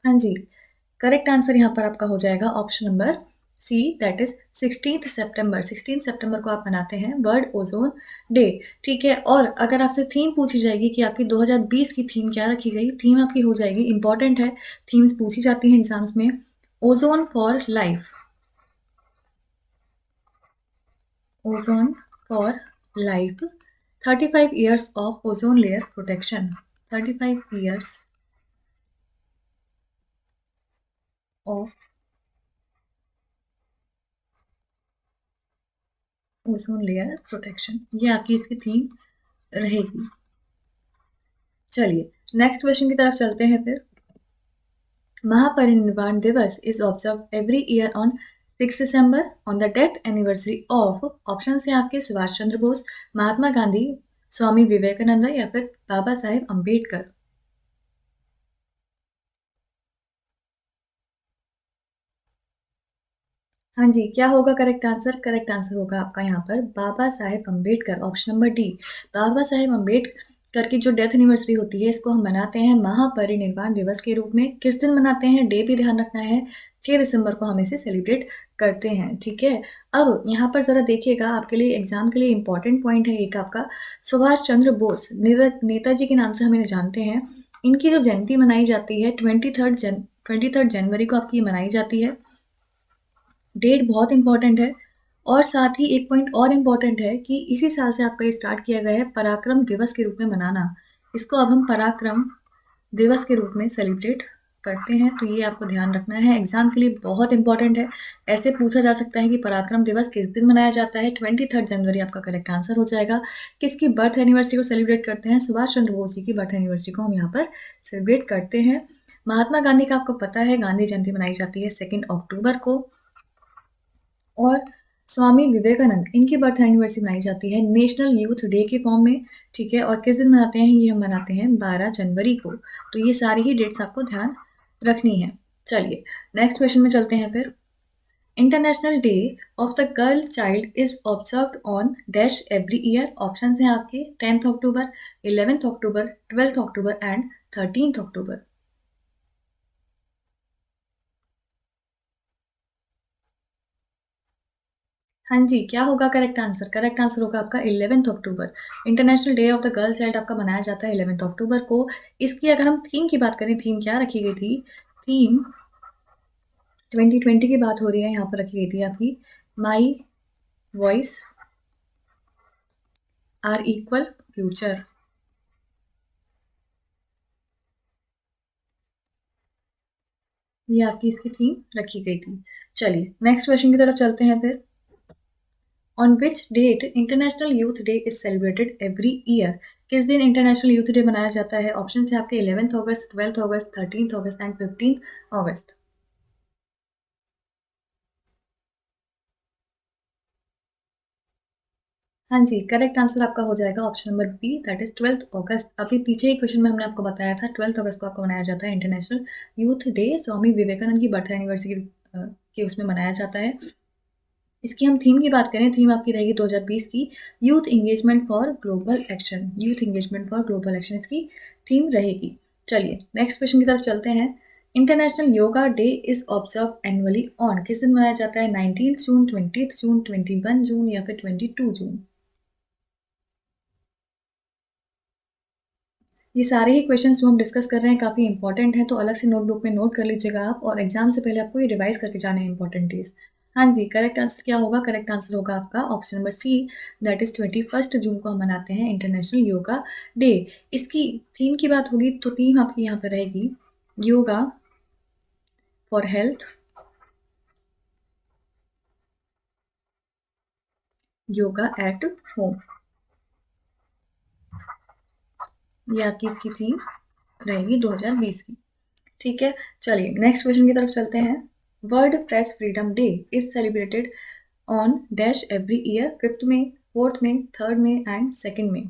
हाँ जी, करेक्ट आंसर यहाँ पर आपका हो जाएगा option number C, that is 16 सितंबर। 16 सितंबर को आप मनाते हैं वर्ल्ड ओजोन डे। ठीक है, और अगर आपसे थीम पूछी जाएगी कि आपकी 2020 की थीम क्या रखी गई, थीम आपकी हो जाएगी, इंपॉर्टेंट है, थीम्स पूछी जाती हैं एग्जाम्स में, ozone for life. Ozone for life, 35 years of ozone layer protection. 35 years of ozone layer protection, ये आपकी इसकी थीम रहेगी। चलिए नेक्स्ट क्वेश्चन की तरफ चलते हैं फिर। महापरिनिर्वाण दिवस is observe every year on 6 December on the death anniversary of. Option है आपके, सुभाष चंद्र बोस, महात्मा गांधी, स्वामी विवेकानंद या फिर बाबा साहेब अंबेडकर। हाँ जी, क्या होगा करेक्ट आंसर? करेक्ट आंसर होगा आपका यहाँ पर Baba Saheb Ambedkar, option number D. Baba Saheb Ambedkar की जो डेथ एनिवर्सरी होती है इसको हम मनाते हैं महापरिनिर्वाण दिवस के रूप में। किस दिन मनाते हैं? डे भी ध्यान रखना है, 6 दिसंबर को हम इसे सेलिब्रेट करते हैं। ठीक है, अब यहाँ पर जरा देखिएगा, आपके लिए एग्जाम के लिए इंपॉर्टेंट पॉइंट है एक आपका, सुभाष चंद्र बोस नेताजी के नाम से हम इन्हें जानते हैं। इनकी जो जयंती मनाई जाती है 23 जनवरी को आपकी मनाई जाती है। डेट बहुत इंपॉर्टेंट है। और साथ ही एक पॉइंट और इम्पॉर्टेंट है कि इसी साल से आपका ये स्टार्ट किया गया है पराक्रम दिवस के रूप में मनाना। इसको अब हम पराक्रम दिवस के रूप में सेलिब्रेट करते हैं। तो ये आपको ध्यान रखना है, एग्जाम के लिए बहुत इंपॉर्टेंट है। ऐसे पूछा जा सकता है कि पराक्रम दिवस किस दिन मनाया जाता है? 23 जनवरी आपका करेक्ट आंसर हो जाएगा। किसकी बर्थ एनिवर्सरी को सेलिब्रेट करते हैं? सुभाष चंद्र बोस जी की बर्थ एनिवर्सरी को हम यहाँ पर सेलिब्रेट करते हैं। महात्मा गांधी का आपको पता है, गांधी जयंती मनाई जाती है 2 अक्टूबर को। और स्वामी विवेकानंद, इनकी बर्थ एनिवर्सरी मनाई जाती है नेशनल यूथ डे के फॉर्म में। ठीक है, और किस दिन मनाते हैं? ये हम मनाते हैं 12 जनवरी को। तो ये सारी ही डेट्स आपको ध्यान रखनी है। चलिए नेक्स्ट क्वेश्चन में चलते हैं फिर। International Day of the Girl child is observed on dash every year. Option हैं आपके, 10 अक्टूबर, 11 अक्टूबर, 12 अक्टूबर एंड 13 अक्टूबर। हाँ जी, क्या होगा करेक्ट आंसर? करेक्ट आंसर होगा आपका 11 अक्टूबर। International Day of the Girl Child आपका मनाया जाता है 11 अक्टूबर को। इसकी अगर हम थीम की बात करें, थीम क्या रखी गई थी? थीम 2020 की बात हो रही है, यहाँ पर रखी गई थी आपकी my voice our equal future. ये आपकी इसकी थीम रखी गई थी। चलिए नेक्स्ट क्वेश्चन की तरफ चलते हैं फिर। On which date international youth day is celebrated every year? किस दिन इंटरनेशनल यूथ डे मनाया जाता है? ऑप्शन है आपके 11 अगस्त, 12 अगस्त, 13 अगस्त एंड 15 अगस्त। हाँ जी, करेक्ट आंसर आपका हो जाएगा option number B, that is 12 अगस्त। अभी पीछे ही क्वेश्चन में हमने आपको बताया था 12 अगस्त को आपको मनाया जाता है international youth day. Swami Vivekananda की बर्थ एनिवर्सरी के उसमें मनाया जाता है। इसकी हम थीम की बात करें, थीम आपकी रहेगी 2020 की youth engagement for global action. Youth engagement for global action इसकी थीम रहेगी। चलिए नेक्स्ट क्वेश्चन की तरफ चलते हैं। International yoga day is observe annually on? किस दिन मनाया जाता है? 19 जून, 20 जून, 21 जून या फिर 22 जून? ये सारे ही क्वेश्चंस जो हम डिस्कस कर रहे हैं काफ़ी इंपॉर्टेंट हैं, तो अलग से नोटबुक में नोट कर लीजिएगा आप, और एग्जाम से पहले आपको ये रिवाइज करके जाने हैं इंपॉर्टेंट डेज। हाँ जी, करेक्ट आंसर क्या होगा? करेक्ट आंसर होगा आपका option number C, that is 21 जून को हम मनाते हैं इंटरनेशनल योगा डे। इसकी थीम की बात होगी तो थीम आपकी यहाँ पर रहेगी yoga for health, yoga at home. ये आपकी इसकी थीम रहेगी 2020 की। ठीक है, चलिए नेक्स्ट क्वेश्चन की तरफ चलते हैं। World press freedom day is celebrated on dash every year? 5th में, 4th में, 3rd में एंड 2nd में?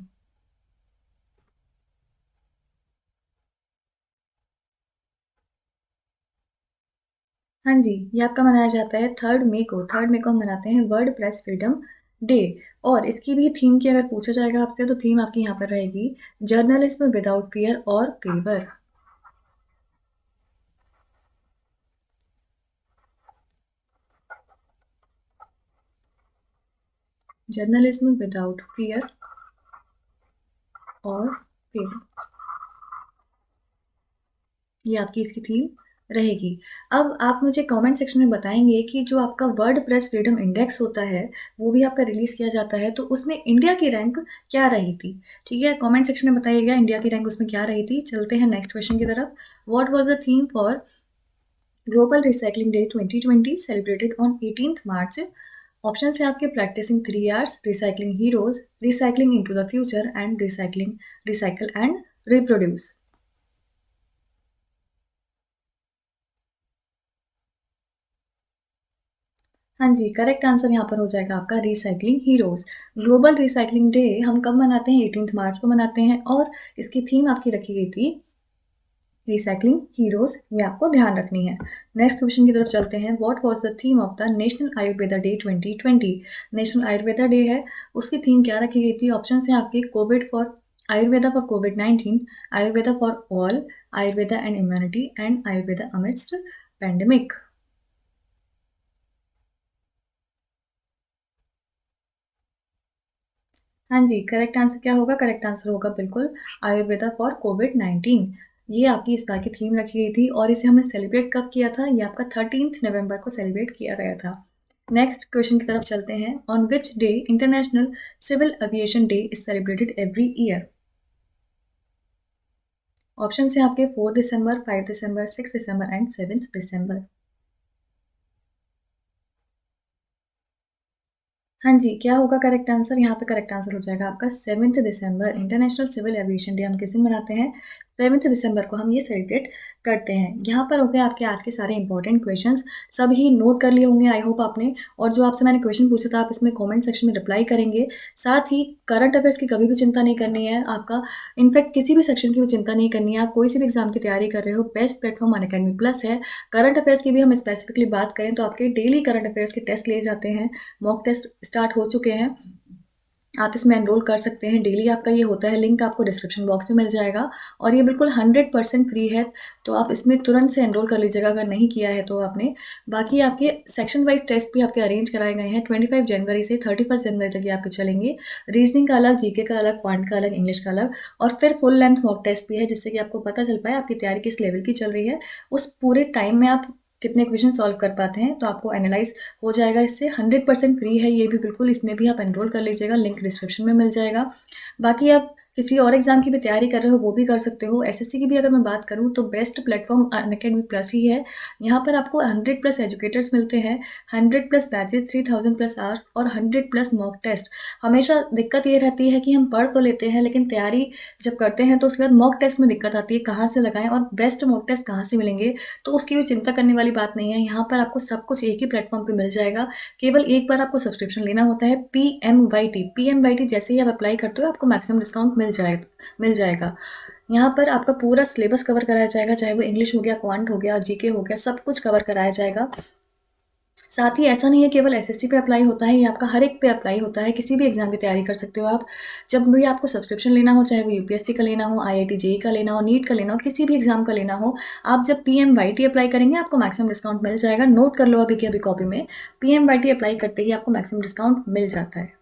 हाँ जी, ये आपका मनाया जाता है 3rd मई को। 3rd मई को हम मनाते हैं वर्ल्ड प्रेस फ्रीडम डे। और इसकी भी थीम की अगर पूछा जाएगा आपसे तो थीम आपकी यहाँ पर रहेगी जर्नलिज्म विदाउट फियर और फेवर। जर्नलिज्म विदाउट फियर और फेवर, ये आपकी इसकी थीम रहेगी। अब आप मुझे कमेंट सेक्शन में बताएंगे कि जो आपका वर्ल्ड प्रेस फ्रीडम इंडेक्स होता है वो भी आपका रिलीज किया जाता है, तो उसमें इंडिया की रैंक क्या रही थी? ठीक है, कमेंट सेक्शन में बताइएगा इंडिया की रैंक उसमें क्या रही थी। चलते हैं नेक्स्ट क्वेश्चन की तरफ। What was the theme for global recycling day 2020 celebrated on 18 मार्च? ऑप्शन है आपके practising 3 Rs, recycling heroes, recycling into the future and recycling recycle and reproduce. हाँ जी, करेक्ट आंसर यहाँ पर हो जाएगा आपका recycling heroes. Global recycling day हम कब मनाते हैं? 18 मार्च को मनाते हैं, और इसकी थीम आपकी रखी गई थी रिसाइकलिंग हीरोज, ये आपको ध्यान रखनी है। नेक्स्ट क्वेश्चन की तरफ चलते हैं। What was the theme of the national Ayurveda day 2020? National Ayurveda day है, उसकी थीम क्या रखी गई थी? ऑप्शन है आपके कोविड फॉर आयुर्वेदा फॉर कोविड-19, Ayurveda for all, Ayurveda and immunity and Ayurveda amidst pandemic. हाँ जी, करेक्ट आंसर क्या होगा? करेक्ट आंसर होगा बिल्कुल आयुर्वेदा फॉर कोविड-19। ये आपकी इस बार की थीम रखी गई थी, और इसे हमने सेलिब्रेट कब किया था? ये आपका 13 नवंबर को सेलिब्रेट किया गया था। नेक्स्ट क्वेश्चन की तरफ चलते हैं। On which day international civil aviation day is celebrated every year? Option है आपके 4 दिसंबर, 5 दिसंबर, 6 दिसंबर एंड 7 दिसंबर। हाँ जी, क्या होगा करेक्ट आंसर? यहाँ पे करेक्ट आंसर हो जाएगा आपका 7 दिसंबर। इंटरनेशनल सिविल एविएशन डे हम किस दिन मनाते हैं? 7 दिसंबर को हम ये सेलिब्रेट करते हैं। यहाँ पर हो गए आपके आज के सारे इंपॉर्टेंट क्वेश्चंस, सभी नोट कर लिए होंगे आई होप आपने। और जो आपसे मैंने क्वेश्चन पूछा था आप इसमें कमेंट सेक्शन में रिप्लाई करेंगे। साथ ही करंट अफेयर्स की कभी भी चिंता नहीं करनी है आपका, इनफैक्ट किसी भी सेक्शन की भी चिंता नहीं करनी है। आप कोई सी भी एग्जाम की तैयारी कर रहे हो, बेस्ट प्लेटफॉर्म अनअकैडमी प्लस है। करंट अफेयर्स की भी हम स्पेसिफिकली बात करें तो आपके डेली करंट अफेयर्स के टेस्ट लिए जाते हैं, मॉक टेस्ट स्टार्ट हो चुके हैं। आप इसमें एनरोल कर सकते हैं। डेली आपका ये होता है, लिंक आपको डिस्क्रिप्शन बॉक्स में मिल जाएगा और ये बिल्कुल 100% फ्री है, तो आप इसमें तुरंत से एनरोल कर लीजिएगा अगर नहीं किया है तो आपने। बाकी आपके सेक्शन वाइज टेस्ट भी आपके अरेंज कराए गए हैं। 25 जनवरी से 31 जनवरी तक ये आपके चलेंगे। रीजनिंग का अलग, जीके का अलग, क्वांट का अलग, इंग्लिश का अलग, और फिर फुल लेंथ मॉक टेस्ट भी है, जिससे कि आपको पता चल पाए आपकी तैयारी किस लेवल की चल रही है। उस पूरे टाइम में आप कितने क्वेश्चन सॉल्व कर पाते हैं, तो आपको एनालाइज हो जाएगा इससे। 100% फ्री है ये भी बिल्कुल, इसमें भी आप एनरोल कर लीजिएगा, लिंक डिस्क्रिप्शन में मिल जाएगा। बाकी आप किसी और एग्जाम की भी तैयारी कर रहे हो वो भी कर सकते हो। एसएससी की भी अगर मैं बात करूँ तो बेस्ट प्लेटफॉर्म अनअकैडमी प्लस ही है। यहाँ पर आपको 100+ एजुकेटर्स मिलते हैं, 100+ बैचेस, 3000+ आवर्स और 100+ मॉक टेस्ट। हमेशा दिक्कत ये रहती है कि हम पढ़ तो लेते हैं लेकिन तैयारी जब करते हैं तो उसके बाद मॉक टेस्ट में दिक्कत आती है, कहाँ से लगाएं और बेस्ट मॉक टेस्ट कहाँ से मिलेंगे। तो उसकी भी चिंता करने वाली बात नहीं है, यहाँ पर आपको सब कुछ एक ही प्लेटफॉर्म पर मिल जाएगा। केवल एक बार आपको सब्सक्रिप्शन लेना होता है, PMYT जैसे ही आप अप्लाई करते हो आपको मैक्सिमम डिस्काउंट मिल जाएगा। यहाँ पर आपका पूरा सिलेबस कवर कराया जाएगा, चाहे वो इंग्लिश हो गया, क्वांट हो गया, जीके हो गया, सब कुछ कवर कराया जाएगा। साथ ही ऐसा नहीं है केवल एसएससी पे अप्लाई होता है, ये आपका हर एक पे अप्लाई होता है। किसी भी एग्जाम की तैयारी कर सकते हो आप। जब भी आपको सब्सक्रिप्शन लेना हो, चाहे वो यूपीएससी का लेना हो, आईआईटी जेईई का लेना हो, नीट का लेना हो, किसी भी एग्जाम का लेना हो, आप जब PMYT अप्लाई करेंगे आपको मैक्सिमम डिस्काउंट मिल जाएगा। नोट कर लो अभी की अभी कॉपी में, PMYT अप्लाई करते ही आपको मैक्सिमम डिस्काउंट मिल जाता है।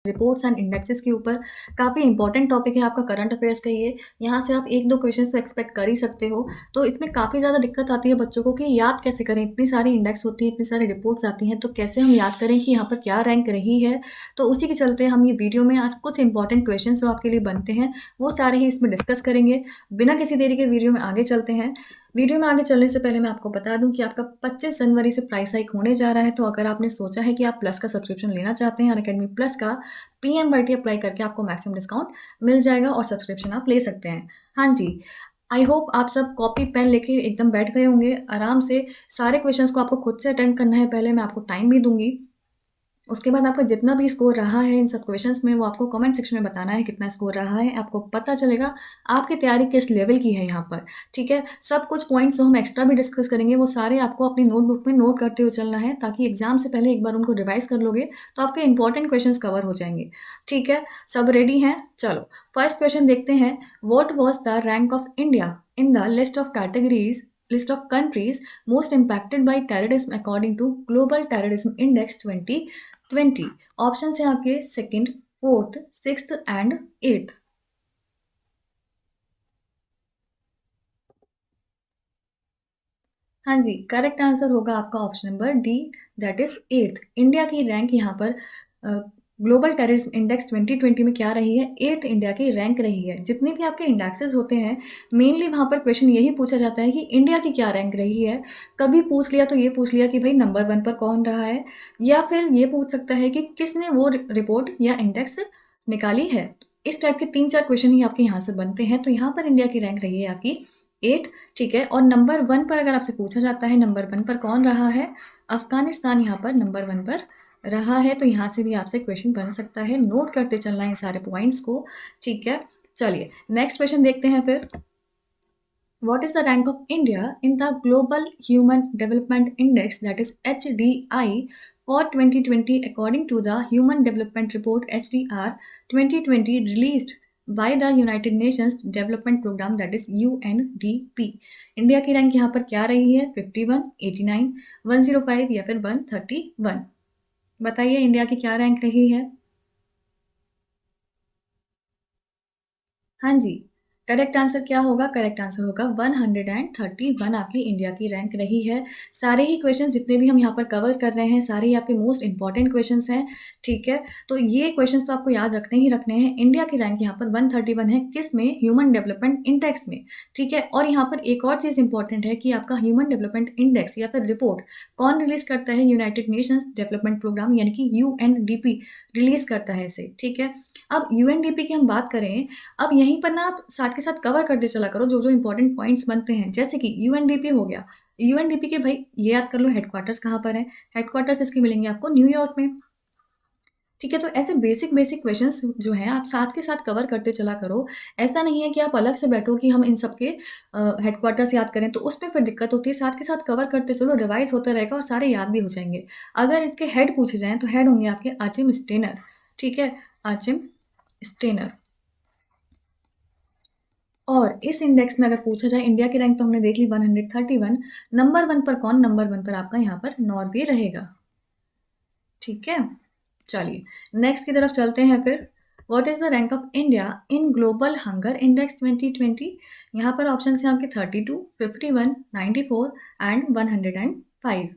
रिपोर्ट्स एंड इंडेक्सेस के ऊपर काफ़ी इंपॉर्टेंट टॉपिक है आपका करंट अफेयर्स का ये। यहाँ से आप 1-2 क्वेश्चंस तो एक्सपेक्ट कर ही सकते हो। तो इसमें काफ़ी ज़्यादा दिक्कत आती है बच्चों को कि याद कैसे करें, इतनी सारी इंडेक्स होती है, इतनी सारी रिपोर्ट्स आती हैं, तो कैसे हम याद करें कि यहाँ पर क्या रैंक रही है। तो उसी के चलते हम ये वीडियो में आज कुछ इंपॉर्टेंट क्वेश्चन जो आपके लिए बनते हैं वो सारे ही इसमें डिस्कस करेंगे। बिना किसी देरी के वीडियो में आगे चलते हैं। वीडियो में आगे चलने से पहले मैं आपको बता दूं कि आपका 25 जनवरी से प्राइस हाइक होने जा रहा है। तो अगर आपने सोचा है कि आप प्लस का सब्सक्रिप्शन लेना चाहते हैं, अनअकैडमी प्लस का, PMYT अप्लाई करके आपको मैक्सिमम डिस्काउंट मिल जाएगा और सब्सक्रिप्शन आप ले सकते हैं। हाँ जी, आई होप आप सब कॉपी पेन लेके एकदम बैठ गए होंगे आराम से। सारे क्वेश्चंस को आपको खुद से अटेंड करना है, पहले मैं आपको टाइम भी दूंगी। उसके बाद आपका जितना भी स्कोर रहा है इन सब क्वेश्चंस में वो आपको कमेंट सेक्शन में बताना है कितना स्कोर रहा है। आपको पता चलेगा आपकी तैयारी किस लेवल की है यहाँ पर। ठीक है, सब कुछ पॉइंट्स जो हम एक्स्ट्रा भी डिस्कस करेंगे वो सारे आपको अपनी नोटबुक में नोट करते हुए चलना है, ताकि एग्जाम से पहले एक बार उनको रिवाइज कर लोगे तो आपके इंपॉर्टेंट क्वेश्चन कवर हो जाएंगे। ठीक है, सब रेडी हैं? चलो फर्स्ट क्वेश्चन देखते हैं। What was the rank of India in the list of countries most impacted by terrorism according to Global Terrorism Index 2020? Option है आपके second, fourth, sixth and eighth. हाँ जी, करेक्ट आंसर होगा आपका option number D, that is eighth. India की rank यहाँ पर global terrorism index 2020 में क्या रही है? एट्थ इंडिया की रैंक रही है। जितने भी आपके इंडेक्सेस होते हैं मेनली वहाँ पर क्वेश्चन यही पूछा जाता है कि इंडिया की क्या रैंक रही है। कभी पूछ लिया तो ये पूछ लिया कि भाई नंबर 1 पर कौन रहा है, या फिर ये पूछ सकता है कि किसने वो रिपोर्ट या इंडेक्स निकाली है। इस टाइप के 3-4 क्वेश्चन ही आपके यहाँ से बनते हैं। तो यहाँ पर इंडिया की रैंक रही है आपकी 8। ठीक है, और नंबर 1 पर अगर आपसे पूछा जाता है नंबर 1 पर कौन रहा है, अफगानिस्तान यहाँ पर नंबर 1 पर रहा है। तो यहाँ से भी आपसे क्वेश्चन बन सकता है, नोट करते चलना है इन सारे पॉइंट्स को। ठीक है, चलिए नेक्स्ट क्वेश्चन देखते हैं फिर। What is the rank of India in the Global Human Development Index, that is HDI, for 2020 according to the Human Development Report HDR 2020 released by the United Nations Development Program, that is UNDP? India की rank यहाँ पर क्या रही है? 51, 89, 105 या फिर 131? बताइए India की क्या रैंक रही है? हाँ जी, करेक्ट आंसर क्या होगा? करेक्ट आंसर होगा 131 आपकी इंडिया की रैंक रही है। सारे ही क्वेश्चंस जितने भी हम यहाँ पर कवर कर रहे हैं सारे ही आपके मोस्ट इंपॉर्टेंट क्वेश्चंस हैं। ठीक है, तो ये क्वेश्चंस तो आपको याद रखने ही रखने हैं। इंडिया की रैंक यहाँ पर 131 है, किस में? ह्यूमन डेवलपमेंट इंडेक्स में। ठीक है, और यहाँ पर एक और चीज़ इंपॉर्टेंट है कि आपका ह्यूमन डेवलपमेंट इंडेक्स या फिर रिपोर्ट कौन रिलीज करता है? यूनाइटेड नेशंस डेवलपमेंट प्रोग्राम यानी कि UNDP रिलीज करता है इसे। ठीक है, अब UNDP की हम बात करें, अब यहीं पर ना आप साथ के साथ कवर करते चला करो जो जो इंपॉर्टेंट पॉइंट्स बनते हैं। जैसे कि UNDP हो गया, UNDP के भाई ये याद कर लो हेडक्वार्टर्स कहाँ पर है? हेडक्वार्टर्स इसके मिलेंगे आपको न्यूयॉर्क में। ठीक है, तो ऐसे बेसिक बेसिक क्वेश्चंस जो हैं आप साथ के साथ कवर करते चला करो। ऐसा नहीं है कि आप अलग से बैठो कि हम इन सब के हेडक्वार्टर्स याद करें, तो उसमें फिर दिक्कत होती है। साथ के साथ कवर करते चलो, रिवाइज होता रहेगा और सारे याद भी हो जाएंगे। अगर इसके हेड पूछे जाएँ तो हेड होंगे आपके आचिम स्टेनर। ठीक है, आचिम स्टेनर। और इस इंडेक्स में अगर पूछा जाए इंडिया की रैंक तो हमने देख ली 131। नंबर 1 पर कौन? नंबर 1 पर आपका यहाँ पर नॉर्वे रहेगा। ठीक है, चलिए नेक्स्ट की तरफ चलते हैं फिर। What is the rank of India in global hunger index 2020? यहाँ पर ऑप्शन है आपके 32, 51, 94 एंड 105।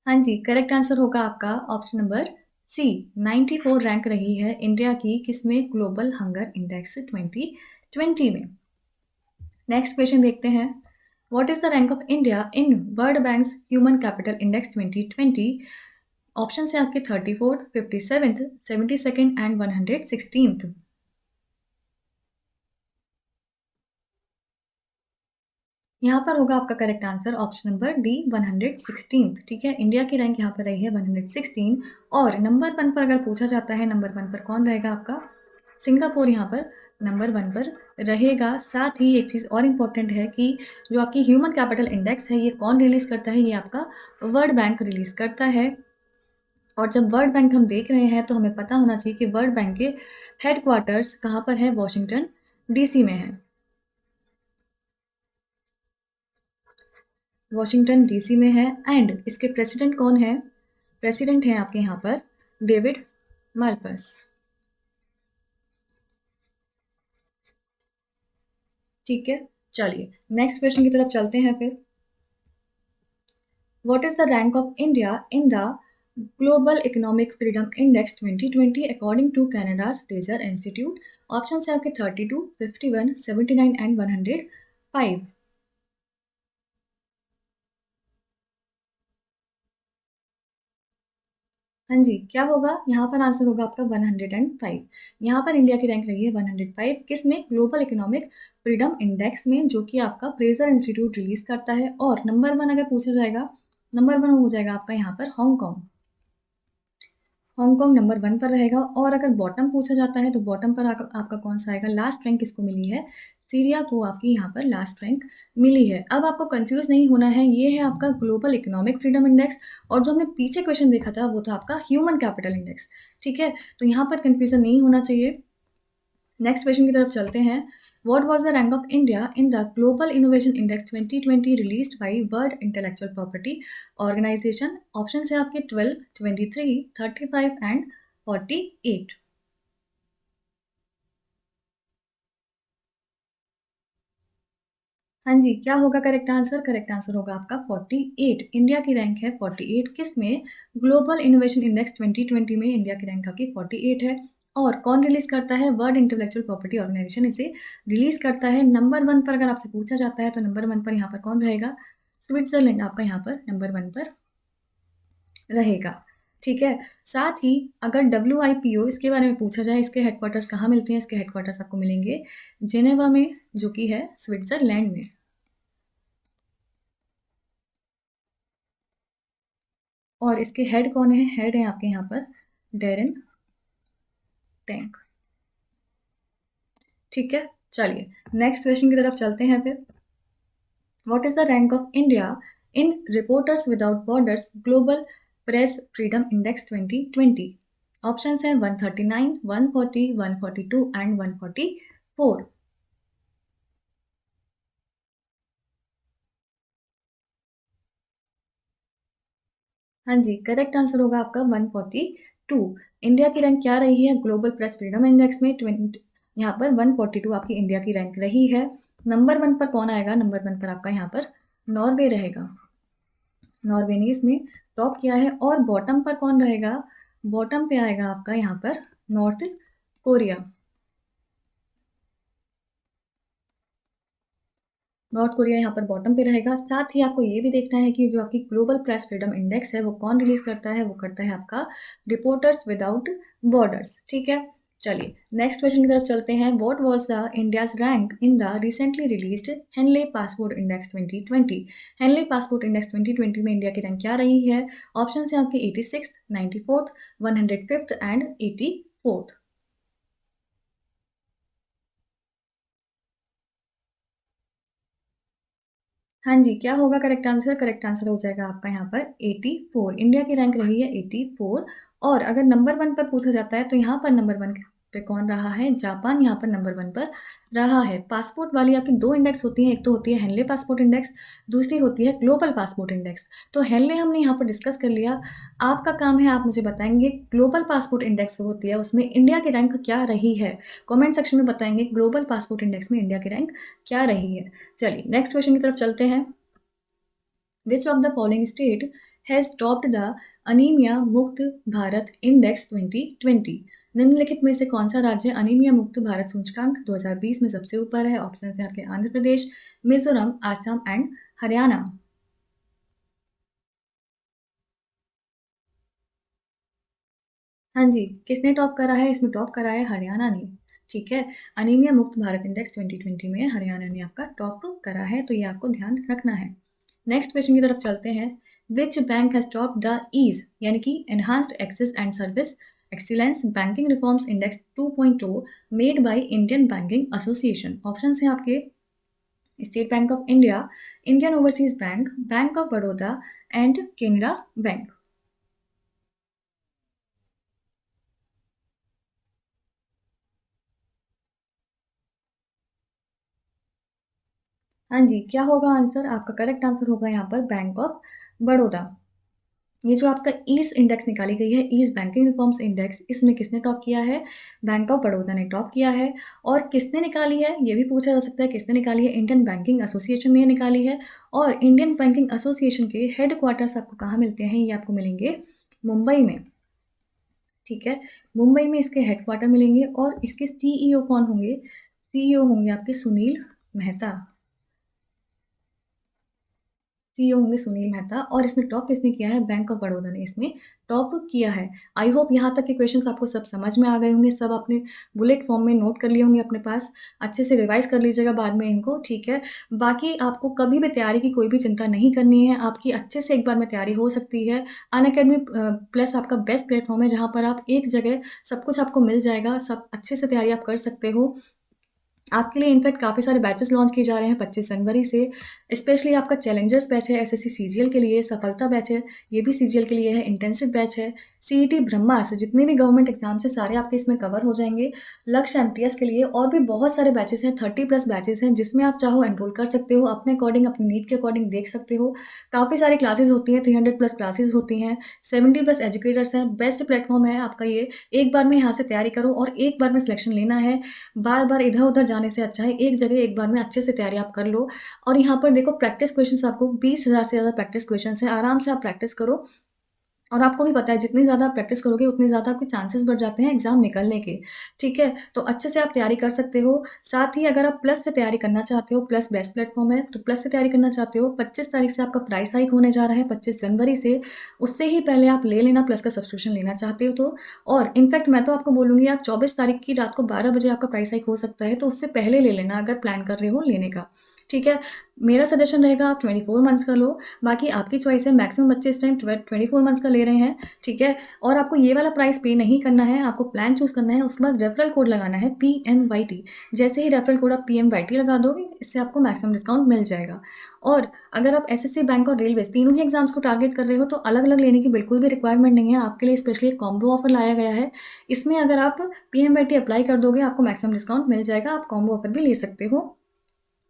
हाँ जी, करेक्ट आंसर होगा आपका ऑप्शन नंबर सी। 94 रैंक रही है इंडिया की किसमें? ग्लोबल हंगर इंडेक्स 2020 में। नेक्स्ट क्वेश्चन देखते हैं। What is the rank of India in world banks human capital index 2020? Option है आपके 34th, 57th, 72nd and 116th। यहाँ पर होगा आपका correct answer option number D 116th। ठीक है, इंडिया की रैंक यहाँ पर रही है 116। और नंबर 1 पर अगर पूछा जाता है नंबर 1 पर कौन रहेगा आपका? सिंगापुर यहाँ पर नंबर 1 पर रहेगा। साथ ही एक चीज़ और इम्पॉर्टेंट है कि जो आपकी ह्यूमन कैपिटल इंडेक्स है ये कौन रिलीज़ करता है? ये आपका वर्ल्ड बैंक रिलीज़ करता है। और जब वर्ल्ड बैंक हम देख रहे हैं तो हमें पता होना चाहिए कि वर्ल्ड बैंक के हेडक्वार्टर्स कहाँ पर है? वॉशिंगटन डीसी में है। वॉशिंगटन डीसी में है। एंड इसके प्रेसिडेंट कौन है? प्रेसिडेंट है आपके यहाँ पर डेविड माल्पस। ठीक है, चलिए नेक्स्ट क्वेश्चन की तरफ चलते हैं फिर। What is the rank of India in the global economic freedom index 2020 according to Canada's Fraser Institute? Option है आपके 32, 51, 79 एंड 105। हाँ जी, क्या होगा? यहाँ पर आंसर होगा आपका 105। यहाँ पर इंडिया की रैंक रही है 105 किस में? ग्लोबल इकोनॉमिक फ्रीडम इंडेक्स में, जो कि आपका फ्रेजर इंस्टीट्यूट रिलीज करता है। और नंबर 1 अगर पूछा जाएगा, नंबर 1 हो जाएगा आपका यहाँ पर हांगकांग। हांगकांग नंबर 1 पर रहेगा। और अगर बॉटम पूछा जाता है तो बॉटम पर आपका कौन सा आएगा? लास्ट रैंक किसको मिली है? सीरिया को आपकी यहाँ पर लास्ट रैंक मिली है। अब आपको कंफ्यूज नहीं होना है, ये है आपका ग्लोबल इकोनॉमिक फ्रीडम इंडेक्स। और जो हमने पीछे क्वेश्चन देखा था वो था आपका ह्यूमन कैपिटल इंडेक्स। ठीक है, तो यहाँ पर कंफ्यूजन नहीं होना चाहिए। नेक्स्ट क्वेश्चन की तरफ चलते हैं। What was the rank of India in the Global Innovation Index 2020 released by World Intellectual Property Organization? Option है आपके 12, 23, 35 एंड 48। हाँ जी, क्या होगा करेक्ट आंसर? करेक्ट आंसर होगा आपका 48। इंडिया की रैंक है 48 किस में? ग्लोबल इनोवेशन इंडेक्स 2020 में इंडिया की रैंक आपकी 48 है। और कौन रिलीज करता है? वर्ल्ड इंटेलेक्चुअल प्रॉपर्टी ऑर्गेनाइजेशन इसे रिलीज करता है। नंबर 1 पर अगर आपसे पूछा जाता है तो नंबर 1 पर यहाँ पर कौन रहेगा? स्विट्जरलैंड आपका यहाँ पर नंबर 1 पर रहेगा। ठीक है, साथ ही अगर WIPO इसके बारे में पूछा जाए, इसके हेडक्वार्टर्स कहाँ मिलते हैं? इसके हेडक्वार्टर्स आपको मिलेंगे जेनेवा में, जो कि है स्विट्जरलैंड में। और इसके हेड कौन है? हेड है आपके यहाँ पर डेरन टैंक। ठीक है, चलिए नेक्स्ट क्वेश्चन की तरफ चलते हैं फिर। What is the rank of India in reporters without borders global press freedom index 2020? Option है 139, 140, 142 एंड 144। हाँ जी, करेक्ट आंसर होगा आपका 142। इंडिया की रैंक क्या रही है ग्लोबल प्रेस फ्रीडम इंडेक्स में? 20 यहाँ पर 142 आपकी इंडिया की रैंक रही है। नंबर 1 पर कौन आएगा? नंबर 1 पर आपका यहाँ पर नॉर्वे रहेगा। नॉर्वे ने इसमें टॉप किया है। और बॉटम पर कौन रहेगा? बॉटम पे आएगा आपका यहाँ पर नॉर्थ कोरिया। नॉर्थ कोरिया यहाँ पर बॉटम पे रहेगा। साथ ही आपको ये भी देखना है कि जो आपकी ग्लोबल प्रेस फ्रीडम इंडेक्स है वो कौन रिलीज करता है? वो करता है आपका रिपोर्टर्स विदाउट बॉर्डर्स। ठीक है, चलिए नेक्स्ट क्वेश्चन की तरफ चलते हैं। What was the India's rank in the recently released Henley passport index 2020? Henley passport index 2020 में इंडिया की रैंक क्या रही है? ऑप्शन है आपके 86, 94, 105 एंड 84। हाँ जी, क्या होगा करेक्ट आंसर? करेक्ट आंसर हो जाएगा आपका यहाँ पर 84। इंडिया की रैंक रही है 84। और अगर नंबर 1 पर पूछा जाता है तो यहाँ पर नंबर 1 पे कौन रहा है? जापान यहाँ पर नंबर 1 पर रहा है। पासपोर्ट वाली आपकी 2 इंडेक्स होती हैं, एक तो होती है हेनले पासपोर्ट इंडेक्स, दूसरी होती है ग्लोबल पासपोर्ट इंडेक्स। तो हेनले हमने यहाँ पर डिस्कस कर लिया। आपका काम है, आप मुझे बताएंगे ग्लोबल पासपोर्ट इंडेक्स जो होती है उसमें इंडिया की रैंक क्या रही है। कॉमेंट सेक्शन में बताएंगे ग्लोबल पासपोर्ट इंडेक्स में इंडिया की रैंक क्या रही है। चलिए नेक्स्ट क्वेश्चन की तरफ चलते हैं। Which of the following state has topped the anaemia मुक्त भारत इंडेक्स 2020? निम्नलिखित में से कौन सा राज्य अनीमिया मुक्त भारत सूचकांक 2020 में सबसे ऊपर है? ऑप्शन है आपके आंध्र प्रदेश, मिजोरम, आसाम एंड हरियाणा। हाँ जी, किसने टॉप करा है? इसमें टॉप करा है हरियाणा ने। ठीक है, अनीमिया मुक्त भारत इंडेक्स 2020 में हरियाणा ने आपका टॉप करा है, तो ये आपको ध्यान रखना है। नेक्स्ट क्वेश्चन की तरफ चलते हैं। Which bank has top the ease यानी कि enhanced access and service excellence banking reforms index 2.0 made by Indian banking association? Option है आपके state bank of India, Indian overseas bank, bank of Baroda and Canara bank. हाँ जी, क्या होगा answer? आपका correct answer होगा यहाँ पर बैंक ऑफ बड़ौदा। ये जो आपका ईस्ट इंडेक्स निकाली गई है, ईस्ट बैंकिंग रिफॉर्म्स इंडेक्स, इसमें किसने टॉप किया है? बैंक ऑफ बड़ौदा ने टॉप किया है। और किसने निकाली है ये भी पूछा जा सकता है, किसने निकाली है? इंडियन बैंकिंग एसोसिएशन ने निकाली है। और इंडियन बैंकिंग एसोसिएशन के हेड क्वार्टर्स आपको कहाँ मिलते हैं? ये आपको मिलेंगे मुंबई में। ठीक है, मुंबई में इसके हेड क्वार्टर मिलेंगे। और इसके सीईओ कौन होंगे? सीईओ होंगे आपके सुनील मेहता। सीईओ होंगे सुनील मेहता। और इसमें टॉप किसने किया है? बैंक ऑफ बड़ौदा ने इसमें टॉप किया है। आई होप यहाँ तक के क्वेश्चंस आपको सब समझ में आ गए होंगे, सब आपने बुलेट फॉर्म में नोट कर लिए होंगे अपने पास। अच्छे से रिवाइज कर लीजिएगा बाद में इनको। ठीक है, बाकी आपको कभी भी तैयारी की कोई भी चिंता नहीं करनी है, आपकी अच्छे से एक बार में तैयारी हो सकती है। अनअकैडमी प्लस आपका बेस्ट प्लेटफॉर्म है जहाँ पर आप एक जगह सब कुछ आपको मिल जाएगा, सब अच्छे से तैयारी आप कर सकते हो। आपके लिए इनफैक्ट काफ़ी सारे बैचेस लॉन्च किए जा रहे हैं 25 जनवरी से। स्पेशली आपका चैलेंजर्स बैच है एसएससी सीजीएल के लिए, सफलता बैच है ये भी सीजीएल के लिए है, इंटेंसिव बैच है, सीईटी ब्रह्मास्त्र, जितने भी गवर्नमेंट एग्जाम्स है सारे आपके इसमें कवर हो जाएंगे। लक्ष्य एमटीएस के लिए और भी बहुत सारे बैचेस हैं, 30+ बैचेस हैं, जिसमें आप चाहो एनरोल कर सकते हो, अपने अकॉर्डिंग अपनी नीड के अकॉर्डिंग देख सकते हो। काफ़ी सारी क्लासेस होती हैं, 300+ क्लासेस होती हैं, 70+ एजुकेटर्स हैं। बेस्ट प्लेटफॉर्म है आपका ये। एक बार में यहाँ से तैयारी करो और एक बार में सिलेक्शन लेना है। बार बार इधर उधर जाने से अच्छा है एक जगह एक बार में अच्छे से तैयारी आप कर लो। और यहाँ पर देखो प्रैक्टिस क्वेश्चंस आपको 20,000 से ज़्यादा प्रैक्टिस क्वेश्चंस हैं, आराम से आप प्रैक्टिस करो। और आपको भी पता है जितनी ज़्यादा आप प्रैक्टिस करोगे उतनी ज़्यादा आपके चांसेस बढ़ जाते हैं एग्जाम निकलने के। ठीक है, तो अच्छे से आप तैयारी कर सकते हो। साथ ही अगर आप प्लस से तैयारी करना चाहते हो, प्लस बेस्ट प्लेटफॉर्म है, तो प्लस से तैयारी करना चाहते हो, 25 तारीख से आपका प्राइस हाइक होने जा रहा है, 25 जनवरी से। उससे ही पहले आप ले लेना, प्लस का सब्सक्रिप्शन लेना चाहते हो तो। और इनफैक्ट मैं तो आपको बोलूँगी आप 24 तारीख की रात को 12 बजे आपका प्राइस हाइक हो सकता है, तो उससे पहले ले लेना अगर प्लान कर रहे हो लेने का। ठीक है, मेरा सजेशन रहेगा आप 24 मंथ्स का लो, बाकी आपकी चॉइस है। मैक्सिमम बच्चे इस टाइम 24 मंथ्स का ले रहे हैं। ठीक है, और आपको ये वाला प्राइस पे नहीं करना है, आपको प्लान चूज़ करना है, उसके बाद रेफरल कोड लगाना है PMYT। जैसे ही रेफरल कोड आप PMYT लगा दोगे, इससे आपको मैक्सिमम डिस्काउंट मिल जाएगा। और अगर आप एसएससी, बैंक और रेलवे तीनों ही एग्जाम्स को टारगेट कर रहे हो तो अलग अलग लेने की बिल्कुल भी रिक्वायरमेंट नहीं है। आपके लिए स्पेशली एक कॉम्बो ऑफर लाया गया है। इसमें अगर आप PMYT अप्लाई कर दोगे आपको मैक्सिमम डिस्काउंट मिल जाएगा, आप कॉम्बो ऑफर भी ले सकते हो।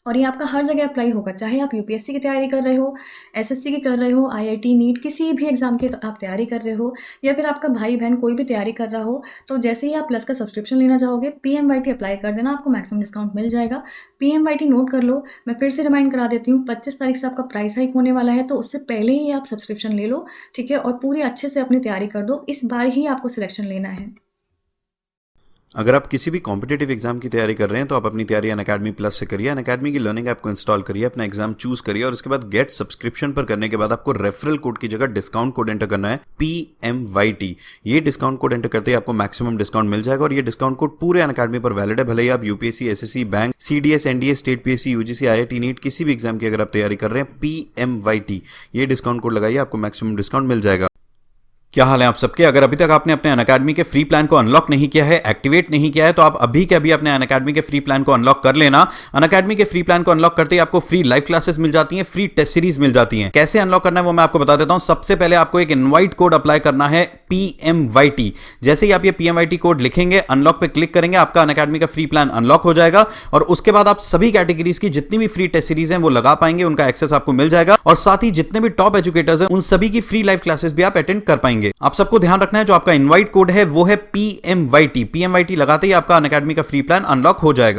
और ये आपका हर जगह अप्लाई होगा, चाहे आप यूपीएससी की तैयारी कर रहे हो, एसएससी की कर रहे हो, आईआईटी, नीट, किसी भी एग्जाम की आप तैयारी कर रहे हो, या फिर आपका भाई बहन कोई भी तैयारी कर रहा हो, तो जैसे ही आप प्लस का सब्सक्रिप्शन लेना चाहोगे PMYT अप्लाई कर देना, आपको मैक्सिमम डिस्काउंट मिल जाएगा। PMYT नोट कर लो, मैं फिर से रिमाइंड करा देती हूँ, 25 तारीख से आपका प्राइस हाइक होने वाला है, तो उससे पहले ही आप सब्सक्रिप्शन ले लो। ठीक है, और पूरी अच्छे से अपनी तैयारी कर दो, इस बार ही आपको सिलेक्शन लेना है। अगर आप किसी भी कॉम्पिटेटिव एग्जाम की तैयारी कर रहे हैं तो आप अपनी तैयारी अनअकैडमी प्लस से करिए। अनअकैडमी की लर्निंग ऐप को इंस्टॉल करिए, अपना एग्जाम चूज करिए और उसके बाद गेट सब्सक्रिप्शन पर करने के बाद आपको रेफरल कोड की जगह डिस्काउंट कोड एंटर करना है PMYT। ये डिस्काउंट कोड एंटर करते ही आपको मैक्सिमम डिस्काउंट मिल जाएगा और ये डिस्काउंट कोड पूरे अनअकैडमी पर वैलिड है। भले ही आप UPSC, SSC, bank, CDS, NDA, स्टेट PSC, UGC, IIT, नीट किसी भी एग्जाम की अगर आप तैयारी कर रहे हैं, PMYT ये डिस्काउंट कोड लगाइए, आपको मैक्सिमम डिस्काउंट मिल जाएगा। क्या हाल है आप सबके। अगर अभी तक आपने अपने अनअकैडमी के फ्री प्लान को अनलॉक नहीं किया है, एक्टिवेट नहीं किया है, तो आप अभी के अभी अपने अनअकैडमी के फ्री प्लान को अनलॉक कर लेना। अनअकैडमी के फ्री प्लान को अनलॉक करते ही आपको फ्री लाइव क्लासेस मिल जाती हैं, फ्री टेस्ट सीरीज मिल जाती हैं। कैसे अनलॉक करना है वो मैं आपको बता देता हूं। सबसे पहले आपको एक इनवाइट कोड अप्लाई करना है, PMYT। जैसे ही आप ये PMYT कोड लिखेंगे, अनलॉक पे क्लिक करेंगे, आपका अनअकैडमी का फ्री प्लान अनलॉक हो जाएगा और उसके बाद आप सभी कैटेगरीज की जितनी भी फ्री टेस्ट सीरीज हैं वो लगा पाएंगे, उनका एक्सेस आपको मिल जाएगा और साथ ही जितने भी टॉप एजुकेटर्स हैं उन सभी की फ्री लाइव क्लासेस भी आप अटेंड कर पाएंगे। आप सबको ध्यान रखना है, जो आपका इनवाइट कोड है वो है PMYT। PMYT लगाते ही आपका अनअकैडमी का फ्री प्लान अनलॉक हो जाएगा।